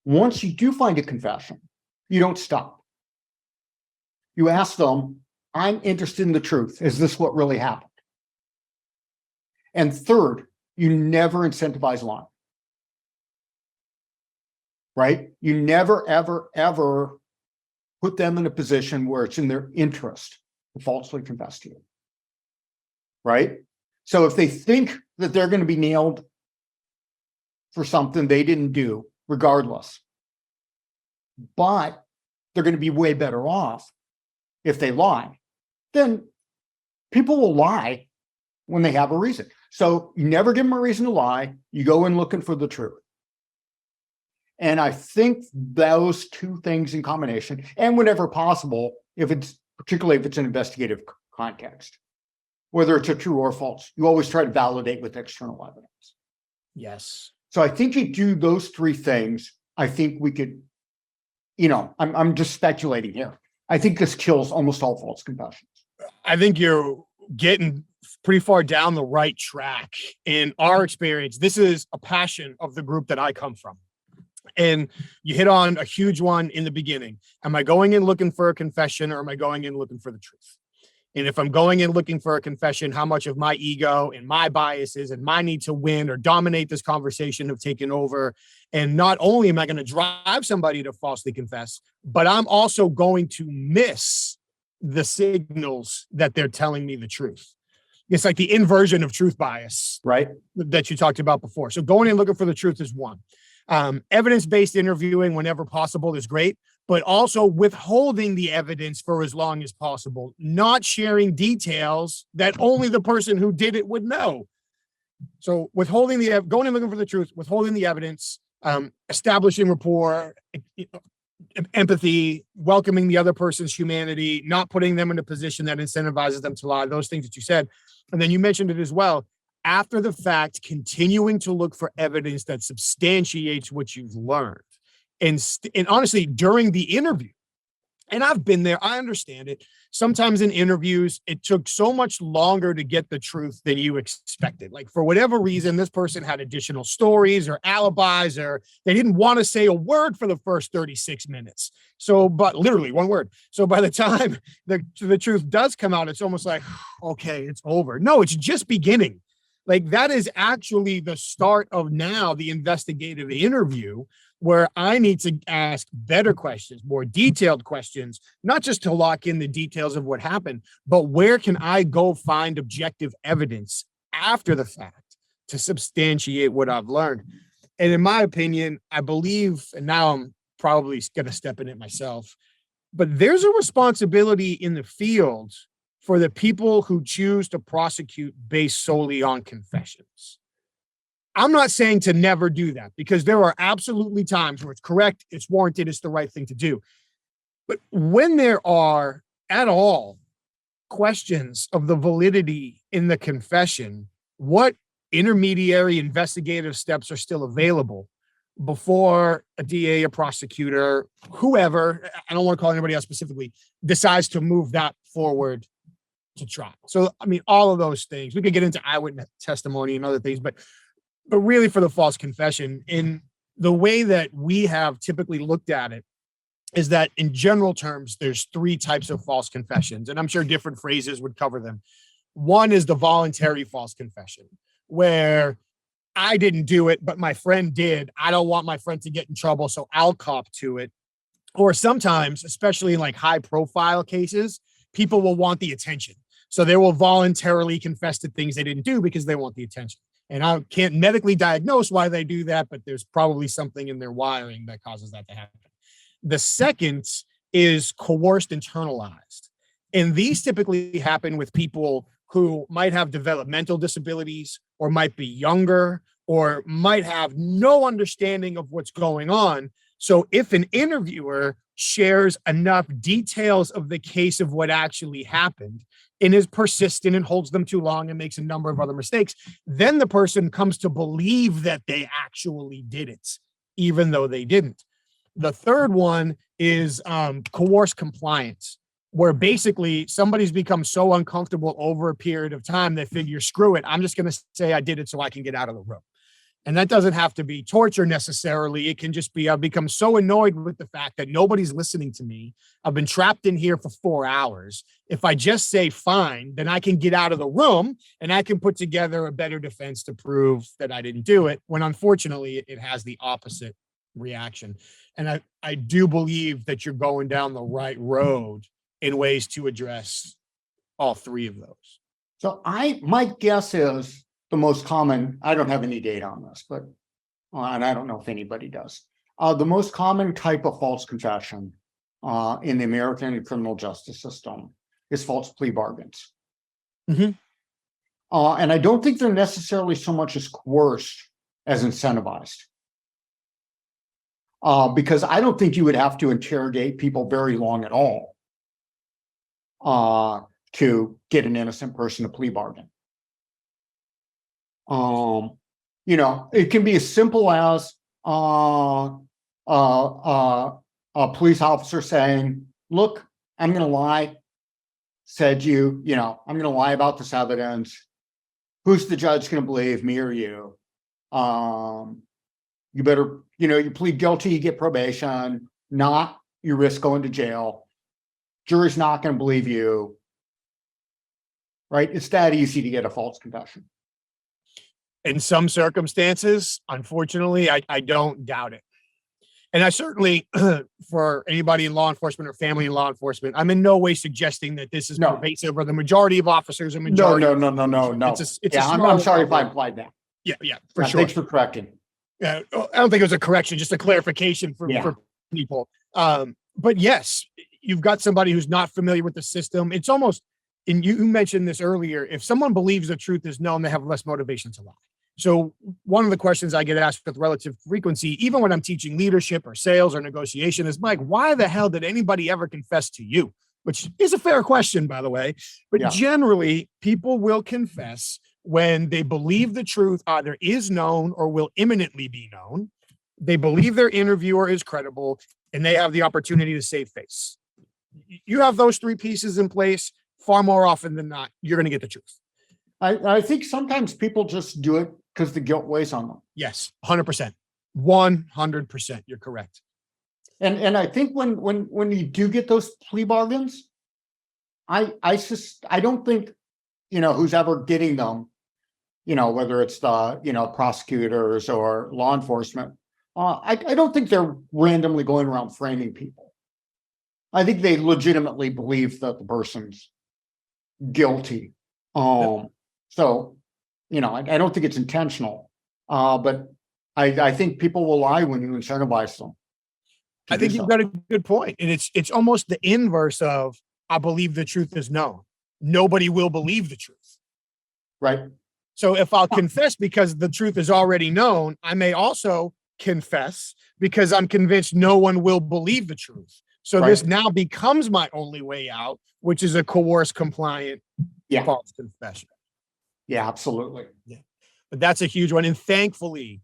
Once you do find a confession, you don't stop. You ask them, I'm interested in the truth. Is this what really happened? And third, you never incentivize lying. Right? You never, ever put them in a position where it's in their interest to falsely confess to you. Right? So if they think that they're going to be nailed for something they didn't do, regardless, but they're going to be way better off if they lie, then people will lie when they have a reason. So you never give them a reason to lie. You go in looking for the truth. And I think those two things in combination, and whenever possible, particularly if it's an investigative context, whether it's a true or false, you always try to validate with external evidence. Yes. So I think you do those three things. I think we could, I'm just speculating here. I think this kills almost all false confessions. I think you're getting pretty far down the right track. In our experience, this is a passion of the group that I come from. And you hit on a huge one in the beginning. Am I going in looking for a confession, or am I going in looking for the truth? And if I'm going in looking for a confession, how much of my ego and my biases and my need to win or dominate this conversation have taken over? And not only am I going to drive somebody to falsely confess, but I'm also going to miss the signals that they're telling me the truth. It's like the inversion of truth bias, Right. that you talked about before. So going in looking for the truth is one. Evidence-based interviewing whenever possible is great, but also withholding the evidence for as long as possible, not sharing details that only the person who did it would know. So withholding going and looking for the truth, withholding the evidence, establishing rapport, empathy, welcoming the other person's humanity, not putting them in a position that incentivizes them to lie, those things that you said. And then you mentioned it as well. After the fact, continuing to look for evidence that substantiates what you've learned. And honestly, during the interview, and I've been there, I understand it. Sometimes in interviews, it took so much longer to get the truth than you expected. Like, for whatever reason, this person had additional stories or alibis, or they didn't want to say a word for the first 36 minutes. So, but literally one word. So by the time the truth does come out, it's almost like, okay, it's over. No, it's just beginning. Like, that is actually the start of now the investigative interview, where I need to ask better questions, more detailed questions, not just to lock in the details of what happened, but where can I go find objective evidence after the fact to substantiate what I've learned. And in my opinion, I believe, and now I'm probably going to step in it myself, but there's a responsibility in the field for the people who choose to prosecute based solely on confessions. I'm not saying to never do that, because there are absolutely times where it's correct, it's warranted, it's the right thing to do. But when there are at all questions of the validity in the confession, what intermediary investigative steps are still available before a DA, a prosecutor, whoever, I don't want to call anybody else specifically, decides to move that forward to trial? So, I mean, all of those things, we could get into eyewitness testimony and other things, but really for the false confession, in the way that we have typically looked at it, is that in general terms, there's three types of false confessions, and I'm sure different phrases would cover them. One is the voluntary false confession, where I didn't do it, but my friend did. I don't want my friend to get in trouble, so I'll cop to it. Or sometimes, especially in like high profile cases, people will want the attention. So they will voluntarily confess to things they didn't do because they want the attention. And I can't medically diagnose why they do that, but there's probably something in their wiring that causes that to happen. The second is coerced internalized. And these typically happen with people who might have developmental disabilities, or might be younger, or might have no understanding of what's going on. So if an interviewer shares enough details of the case of what actually happened and is persistent and holds them too long and makes a number of other mistakes, then the person comes to believe that they actually did it, even though they didn't. The third one is coerced compliance, where basically somebody's become so uncomfortable over a period of time, they figure, screw it, I'm just going to say I did it so I can get out of the room. And that doesn't have to be torture necessarily. It can just be, I've become so annoyed with the fact that nobody's listening to me. I've been trapped in here for 4 hours. If I just say fine, then I can get out of the room and I can put together a better defense to prove that I didn't do it, when unfortunately it has the opposite reaction. And I do believe that you're going down the right road in ways to address all three of those. So my guess is the most common, I don't have any data on this, but, and I don't know if anybody does. The most common type of false confession in the American criminal justice system is false plea bargains. Mm-hmm. And I don't think they're necessarily so much as coerced as incentivized. Because I don't think you would have to interrogate people very long at all to get an innocent person to plea bargain. It can be as simple as a police officer saying, look, I'm going to lie said I'm going to lie about this evidence. Who's the judge going to believe, me or you? You better, you plead guilty, you get probation, not you risk going to jail. Jury's not going to believe you, right? It's that easy to get a false confession. In some circumstances, unfortunately, I don't doubt it. And I certainly, for anybody in law enforcement or family in law enforcement, I'm in no way suggesting that this is pervasive or the majority of officers and majority. No. I'm sorry if I implied that. Yeah, for sure. Thanks for correcting. Yeah, I don't think it was a correction, just a clarification for people. But yes, you've got somebody who's not familiar with the system. It's almost, and you mentioned this earlier, if someone believes the truth is known, they have less motivation to lie. So one of the questions I get asked with relative frequency, even when I'm teaching leadership or sales or negotiation, is, Mike, why the hell did anybody ever confess to you? Which is a fair question, by the way. But generally, people will confess when they believe the truth either is known or will imminently be known. They believe their interviewer is credible, and they have the opportunity to save face. You have those three pieces in place, far more often than not, you're going to get the truth. I think sometimes people just do it because the guilt weighs on them. Yes, 100%. 100%. You're correct. And I think when you do get those plea bargains, I don't think, who's ever getting them, whether it's the, prosecutors or law enforcement, I don't think they're randomly going around framing people. I think they legitimately believe that the person's guilty. So, I don't think it's intentional, but I think people will lie when you incentivize them. I think you've got a good point. And it's almost the inverse of, I believe the truth is known. Nobody will believe the truth. Right. So if I'll confess because the truth is already known, I may also confess because I'm convinced no one will believe the truth. So this now becomes my only way out, which is a coerced, compliant, false confession. Yeah, absolutely. Yeah. But that's a huge one. And thankfully,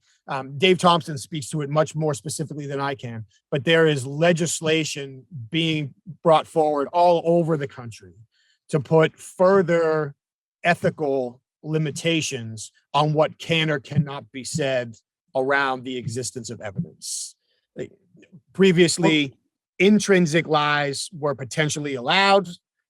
Dave Thompson speaks to it much more specifically than I can, but there is legislation being brought forward all over the country to put further ethical limitations on what can or cannot be said around the existence of evidence. Previously, intrinsic lies were potentially allowed,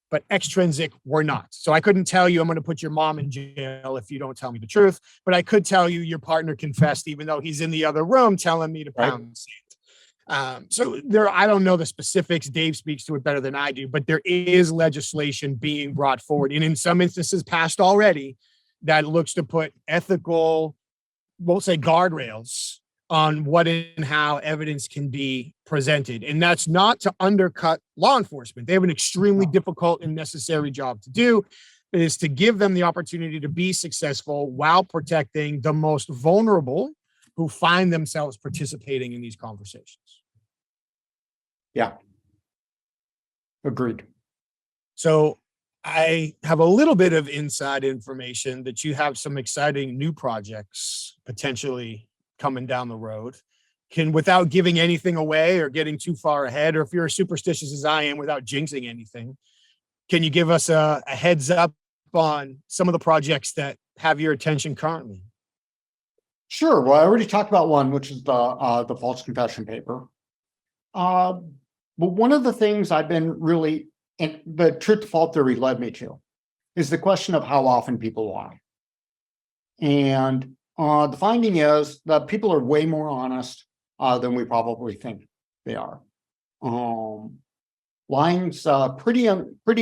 but extrinsic were not. So I couldn't tell you I'm going to put your mom in jail if you don't tell me the truth, but I could tell you your partner confessed even though he's in the other room telling me to pound sand. So I don't know the specifics. Dave speaks to it better than I do, but there is legislation being brought forward, and in some instances passed already, that looks to put ethical, won't say guardrails, on what and how evidence can be presented. And that's not to undercut law enforcement. They have an extremely difficult and necessary job to do. It is to give them the opportunity to be successful while protecting the most vulnerable who find themselves participating in these conversations. Yeah. Agreed. So I have a little bit of inside information that you have some exciting new projects potentially coming down the road. Without giving anything away or getting too far ahead, or if you're as superstitious as I am, without jinxing anything, can you give us a heads up on some of the projects that have your attention currently? Sure. Well, I already talked about one, which is the false confession paper. But one of the things I've been really, and the truth to fault theory led me to, is the question of how often people lie. And the finding is that people are way more honest than we probably think they are. Lying's pretty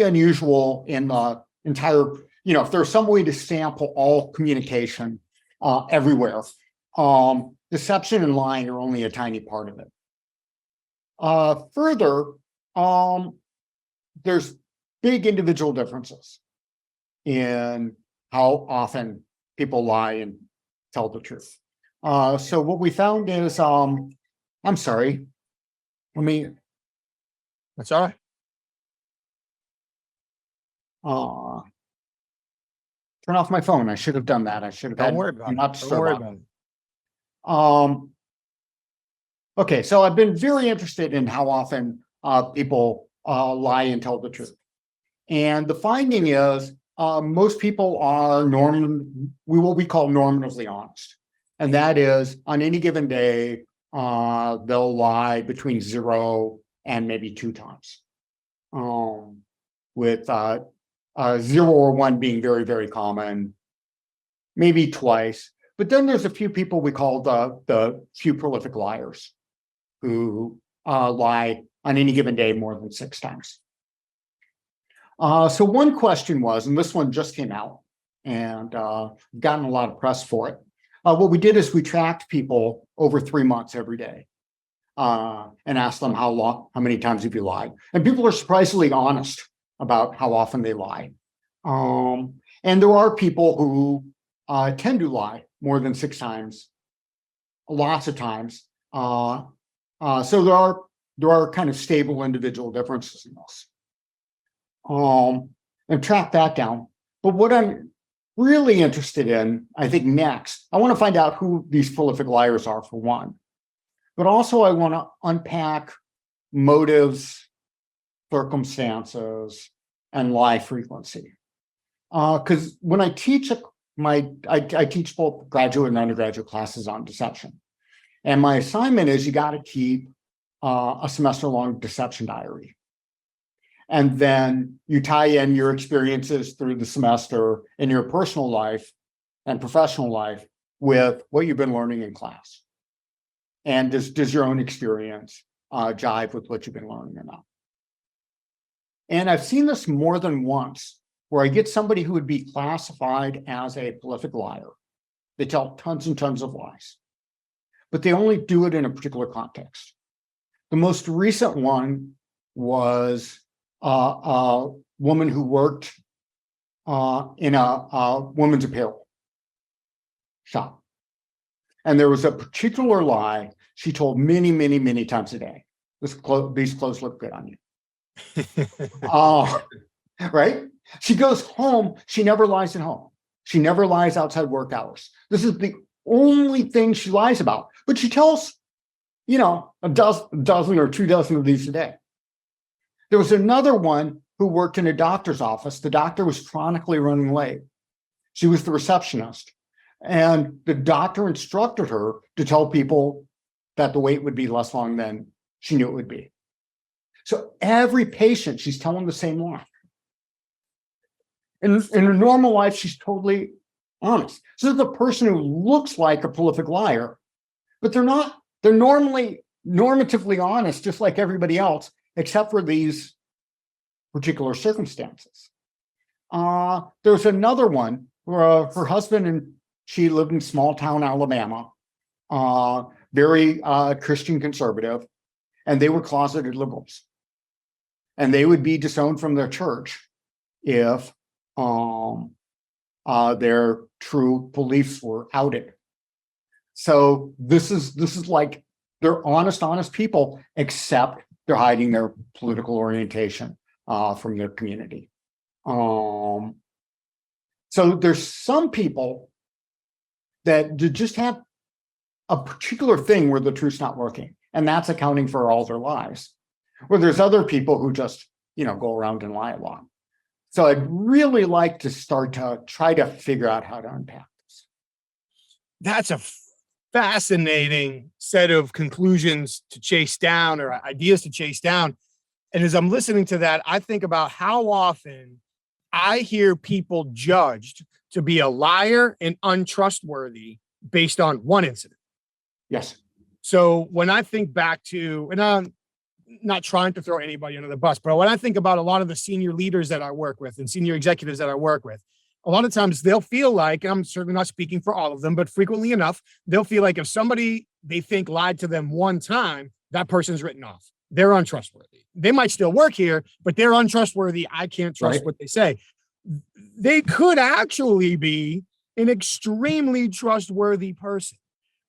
unusual in the entire, if there's some way to sample all communication everywhere, deception and lying are only a tiny part of it. Further, there's big individual differences in how often people lie and tell the truth. So what we found is, I'm sorry, That's all right. Turn off my phone. I should have done that. I should have. Don't worry about it. Don't worry about it. Okay, so I've been very interested in how often people lie and tell the truth. And the finding is most people are what we call normatively honest. And that is on any given day, they'll lie between 0 and maybe 2 times. With 0 or 1 being very, very common, maybe twice. But then there's a few people we call the few prolific liars who lie on any given day more than 6 times. So one question was, and this one just came out and gotten a lot of press for it. What we did is we tracked people over 3 months every day and asked them how many times have you lied? And people are surprisingly honest about how often they lie. And there are people who tend to lie more than 6 times, lots of times. So there are kind of stable individual differences in this. And track that down. But what I'm really interested in, I think next, I want to find out who these prolific liars are for one. But also I want to unpack motives, circumstances, and lie frequency. Because when I teach I teach both graduate and undergraduate classes on deception. And my assignment is you got to keep a semester-long deception diary. And then you tie in your experiences through the semester in your personal life and professional life with what you've been learning in class. And does your own experience jive with what you've been learning or not? And I've seen this more than once, where I get somebody who would be classified as a prolific liar. They tell tons and tons of lies, but they only do it in a particular context. The most recent one was a woman who worked in a women's apparel shop. And there was a particular lie she told many, many, many times a day. These clothes look good on you. Right? She goes home. She never lies at home. She never lies outside work hours. This is the only thing she lies about. But she tells, a dozen or 2 dozen of these a day. There was another one who worked in a doctor's office. The doctor was chronically running late. She was the receptionist. And the doctor instructed her to tell people that the wait would be less long than she knew it would be. So every patient, she's telling the same lie. In her normal life, she's totally honest. So this is a person who looks like a prolific liar, but they're not. They're normatively honest, just like everybody else, except for these particular circumstances. There's another one where her husband and she lived in small town Alabama, very Christian conservative, and they were closeted liberals. And they would be disowned from their church if their true beliefs were outed. So this is like they're honest people, except they're hiding their political orientation from their community. So there's some people that just have a particular thing where the truth's not working, and that's accounting for all their lies. Where there's other people who just, go around and lie a lot. So I'd really like to start to try to figure out how to unpack this. That's a fascinating set of conclusions to chase down, or ideas to chase down. And as I'm listening to that, I think about how often I hear people judged to be a liar and untrustworthy based on one incident. Yes. So when I think back to, and I'm not trying to throw anybody under the bus, but when I think about a lot of the senior leaders that I work with and senior executives that I work with, a lot of times they'll feel like, and I'm certainly not speaking for all of them, but frequently enough, they'll feel like if somebody they think lied to them one time, that person's written off. They're untrustworthy. They might still work here, but they're untrustworthy. I can't trust what they say. They could actually be an extremely trustworthy person.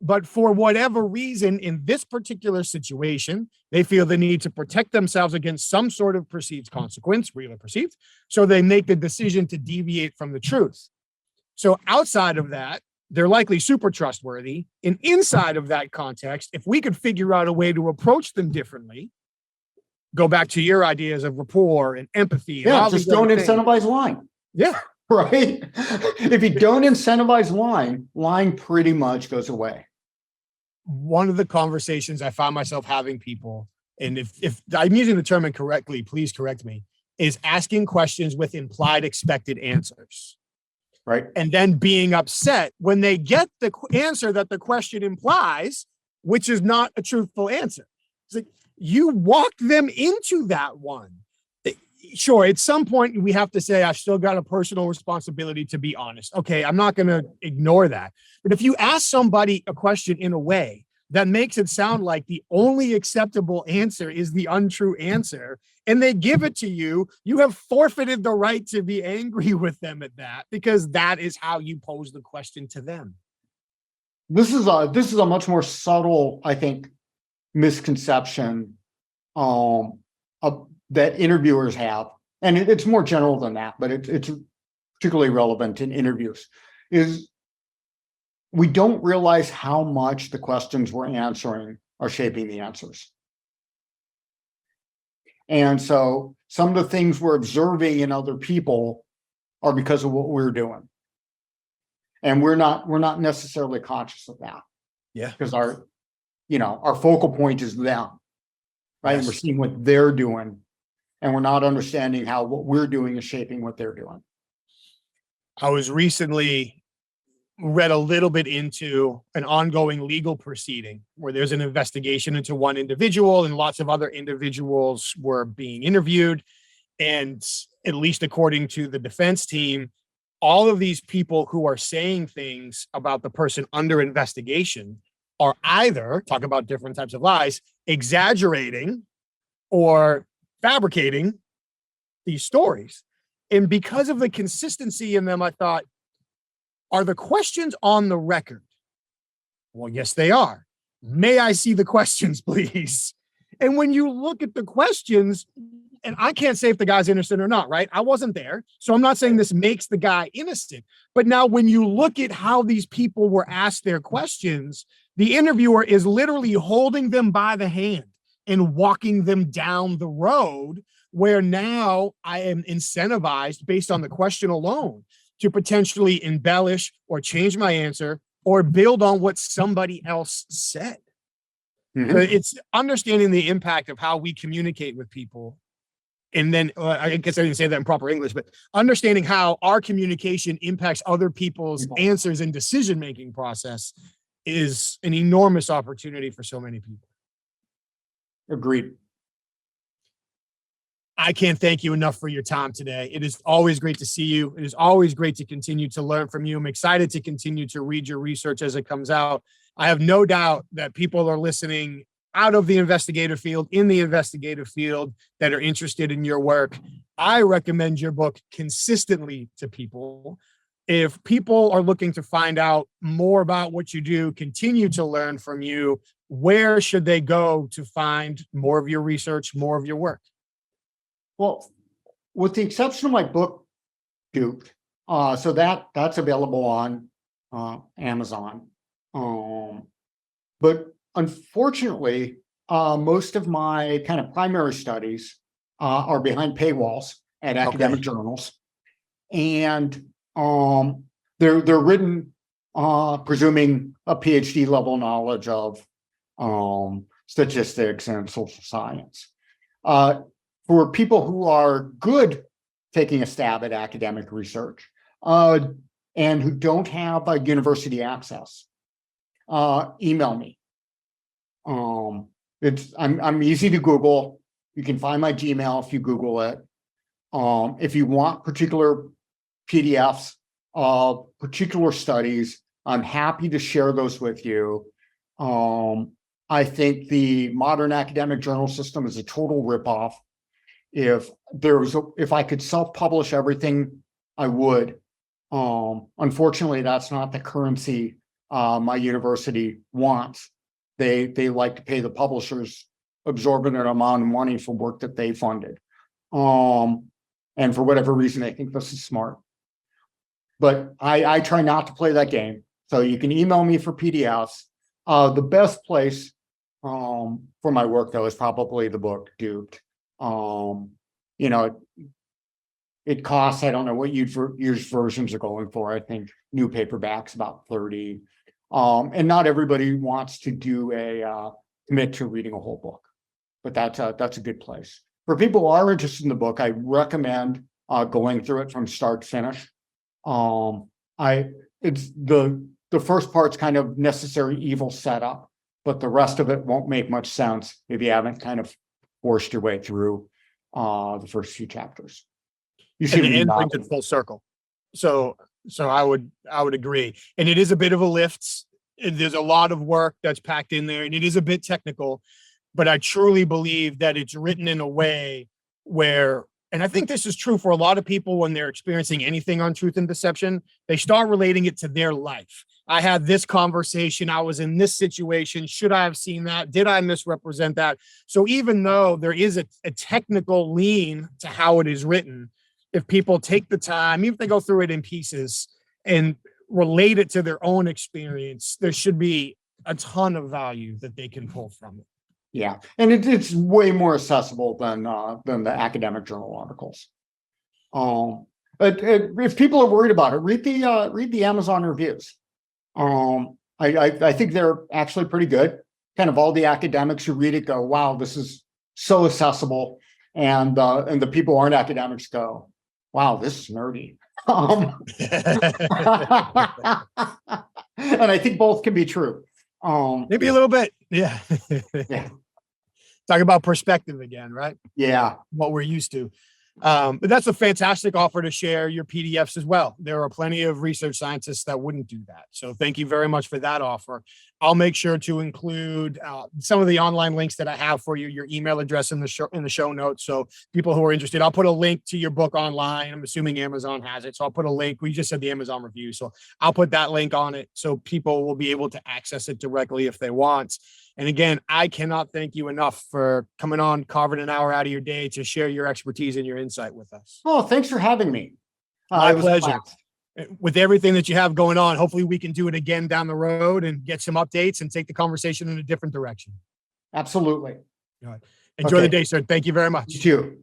But for whatever reason, in this particular situation, they feel the need to protect themselves against some sort of perceived consequence, real or perceived. So they make the decision to deviate from the truth. So outside of that, they're likely super trustworthy. And inside of that context, if we could figure out a way to approach them differently, go back to your ideas of rapport and empathy. And Yeah, all just these other don't things. incentivize lying. Yeah. Right? If you don't incentivize lying pretty much goes away. One of the conversations I found myself having people, and if I'm using the term incorrectly, please correct me, is asking questions with implied expected answers. Right. And then being upset when they get the answer that the question implies, which is not a truthful answer. It's like, you walked them into that one. Sure, at some point we have to say, I've still got a personal responsibility to be honest. Okay, I'm not going to ignore that. But if you ask somebody a question in a way that makes it sound like the only acceptable answer is the untrue answer, and they give it to you, you have forfeited the right to be angry with them at that, because that is how you pose the question to them. This is a much more subtle, I think, misconception that interviewers have, and it's more general than that, but it's particularly relevant in interviews, is we don't realize how much the questions we're answering are shaping the answers. And so some of the things we're observing in other people are because of what we're doing. And we're not necessarily conscious of that. Yeah. Because our focal point is them. Right. Yes. And we're seeing what they're doing. And we're not understanding how what we're doing is shaping what they're doing. I was recently read a little bit into an ongoing legal proceeding where there's an investigation into one individual and lots of other individuals were being interviewed. And at least according to the defense team, all of these people who are saying things about the person under investigation are either, talk about different types of lies, exaggerating or fabricating these stories. And because of the consistency in them, I thought, are the questions on the record? Well, yes, they are. May I see the questions, please? And when you look at the questions, and I can't say if the guy's innocent or not, right? I wasn't there. So I'm not saying this makes the guy innocent. But now when you look at how these people were asked their questions, the interviewer is literally holding them by the hand and walking them down the road, where now I am incentivized based on the question alone to potentially embellish or change my answer or build on what somebody else said. Mm-hmm. It's understanding the impact of how we communicate with people. And then I guess I didn't say that in proper English, but understanding how our communication impacts other people's answers and decision-making process is an enormous opportunity for so many people. Agreed. I can't thank you enough for your time today. It is always great to see you. It is always great to continue to learn from you. I'm excited to continue to read your research as it comes out. I have no doubt that people are listening out of the investigative field, in the investigative field, that are interested in your work. I recommend your book consistently to people. If people are looking to find out more about what you do, continue to learn from you, where should they go to find more of your research, more of your work? Well, with the exception of my book, Duped, so that's available on Amazon. But unfortunately, most of my kind of primary studies are behind paywalls at academic journals, and they're written presuming a PhD level knowledge of statistics and social science. For people who are good taking a stab at academic research and who don't have university access, email me. I'm easy to Google. You can find my Gmail if you Google it. If you want particular PDFs of particular studies, I'm happy to share those with you. I think the modern academic journal system is a total ripoff. If I could self-publish everything, I would. Unfortunately, that's not the currency my university wants. They like to pay the publishers exorbitant amount of money for work that they funded. And for whatever reason, they think this is smart. But I try not to play that game. So you can email me for PDFs. The best place for my work, though, is probably the book Duped. You know, it costs, I don't know what year's versions are going for. I think new paperback's about 30. And not everybody wants to do commit to reading a whole book, but that's a good place. For people who are interested in the book, I recommend going through it from start to finish. It's the first part's kind of necessary evil setup, but the rest of it won't make much sense if you haven't kind of forced your way through the first few chapters. You And the end brings it full circle. So I would agree. And it is a bit of a lift. There's a lot of work that's packed in there, and it is a bit technical, but I truly believe that it's written in a way where, and I think this is true for a lot of people when they're experiencing anything on truth and deception, they start relating it to their life. I had this conversation. I was in this situation. Should I have seen that? Did I misrepresent that? So even though there is a technical lean to how it is written, if people take the time, even if they go through it in pieces and relate it to their own experience, there should be a ton of value that they can pull from it. Yeah, and it's way more accessible than the academic journal articles. But if people are worried about it, read the Amazon reviews. I think they're actually pretty good. Kind of all the academics who read it go, "Wow, this is so accessible," and the people who aren't academics go, "Wow, this is nerdy." And I think both can be true. Maybe a little bit. Yeah. Yeah. Talk about perspective again, right? Yeah. What we're used to. But that's a fantastic offer to share your PDFs as well. There are plenty of research scientists that wouldn't do that. So thank you very much for that offer. I'll make sure to include some of the online links that I have for you, your email address in the show notes. So people who are interested, I'll put a link to your book online. I'm assuming Amazon has it. So I'll put a link. We just said the Amazon review. So I'll put that link on it so people will be able to access it directly if they want. And again, I cannot thank you enough for coming on, carving an hour out of your day to share your expertise and your insight with us. Oh, thanks for having me. My pleasure. With everything that you have going on, hopefully we can do it again down the road and get some updates and take the conversation in a different direction. Absolutely. All right. Enjoy the day, sir. Thank you very much. You too.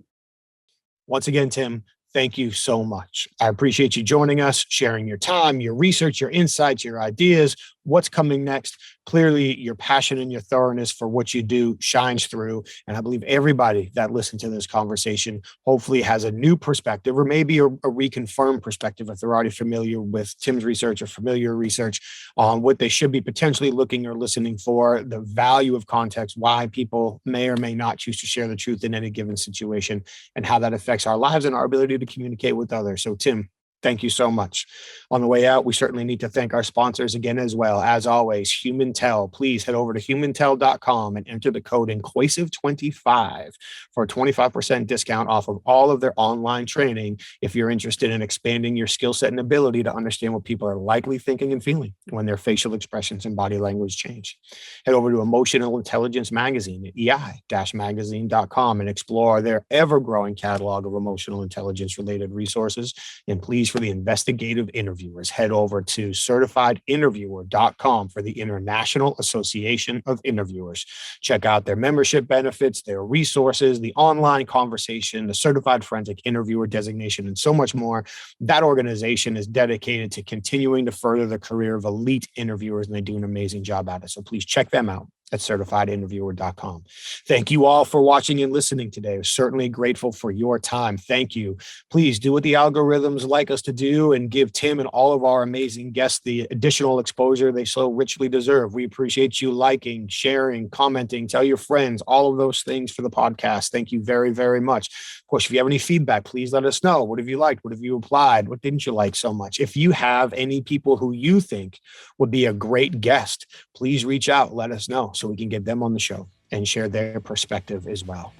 Once again, Tim, thank you so much. I appreciate you joining us, sharing your time, your research, your insights, your ideas, what's coming next. Clearly, your passion and your thoroughness for what you do shines through. And I believe everybody that listened to this conversation hopefully has a new perspective, or maybe a reconfirmed perspective if they're already familiar with Tim's research or familiar research on what they should be potentially looking or listening for, the value of context, why people may or may not choose to share the truth in any given situation, and how that affects our lives and our ability to communicate with others. So, Tim, thank you so much. On the way out, we certainly need to thank our sponsors again as well. As always, HumanTell. Please head over to humanTell.com and enter the code Inclusive25 for a 25% discount off of all of their online training if you're interested in expanding your skill set and ability to understand what people are likely thinking and feeling when their facial expressions and body language change. Head over to Emotional Intelligence Magazine at ei-magazine.com and explore their ever-growing catalog of emotional intelligence-related resources. And please, for the investigative interviewers, head over to certifiedinterviewer.com for the International Association of Interviewers. Check out their membership benefits, their resources, the online conversation, the certified forensic interviewer designation, and so much more. That organization is dedicated to continuing to further the career of elite interviewers, and they do an amazing job at it. So please check them out at certifiedinterviewer.com. Thank you all for watching and listening today. We're certainly grateful for your time. Thank you. Please do what the algorithms like us to do and give Tim and all of our amazing guests the additional exposure they so richly deserve. We appreciate you liking, sharing, commenting, tell your friends, all of those things for the podcast. Thank you very, very much. Of course, if you have any feedback, please let us know. What have you liked? What have you applied? What didn't you like so much? If you have any people who you think would be a great guest, please reach out. Let us know so we can get them on the show and share their perspective as well.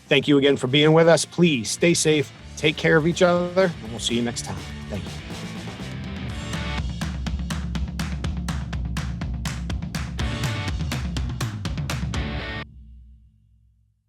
Thank you again for being with us. Please stay safe, take care of each other, and we'll see you next time. Thank you.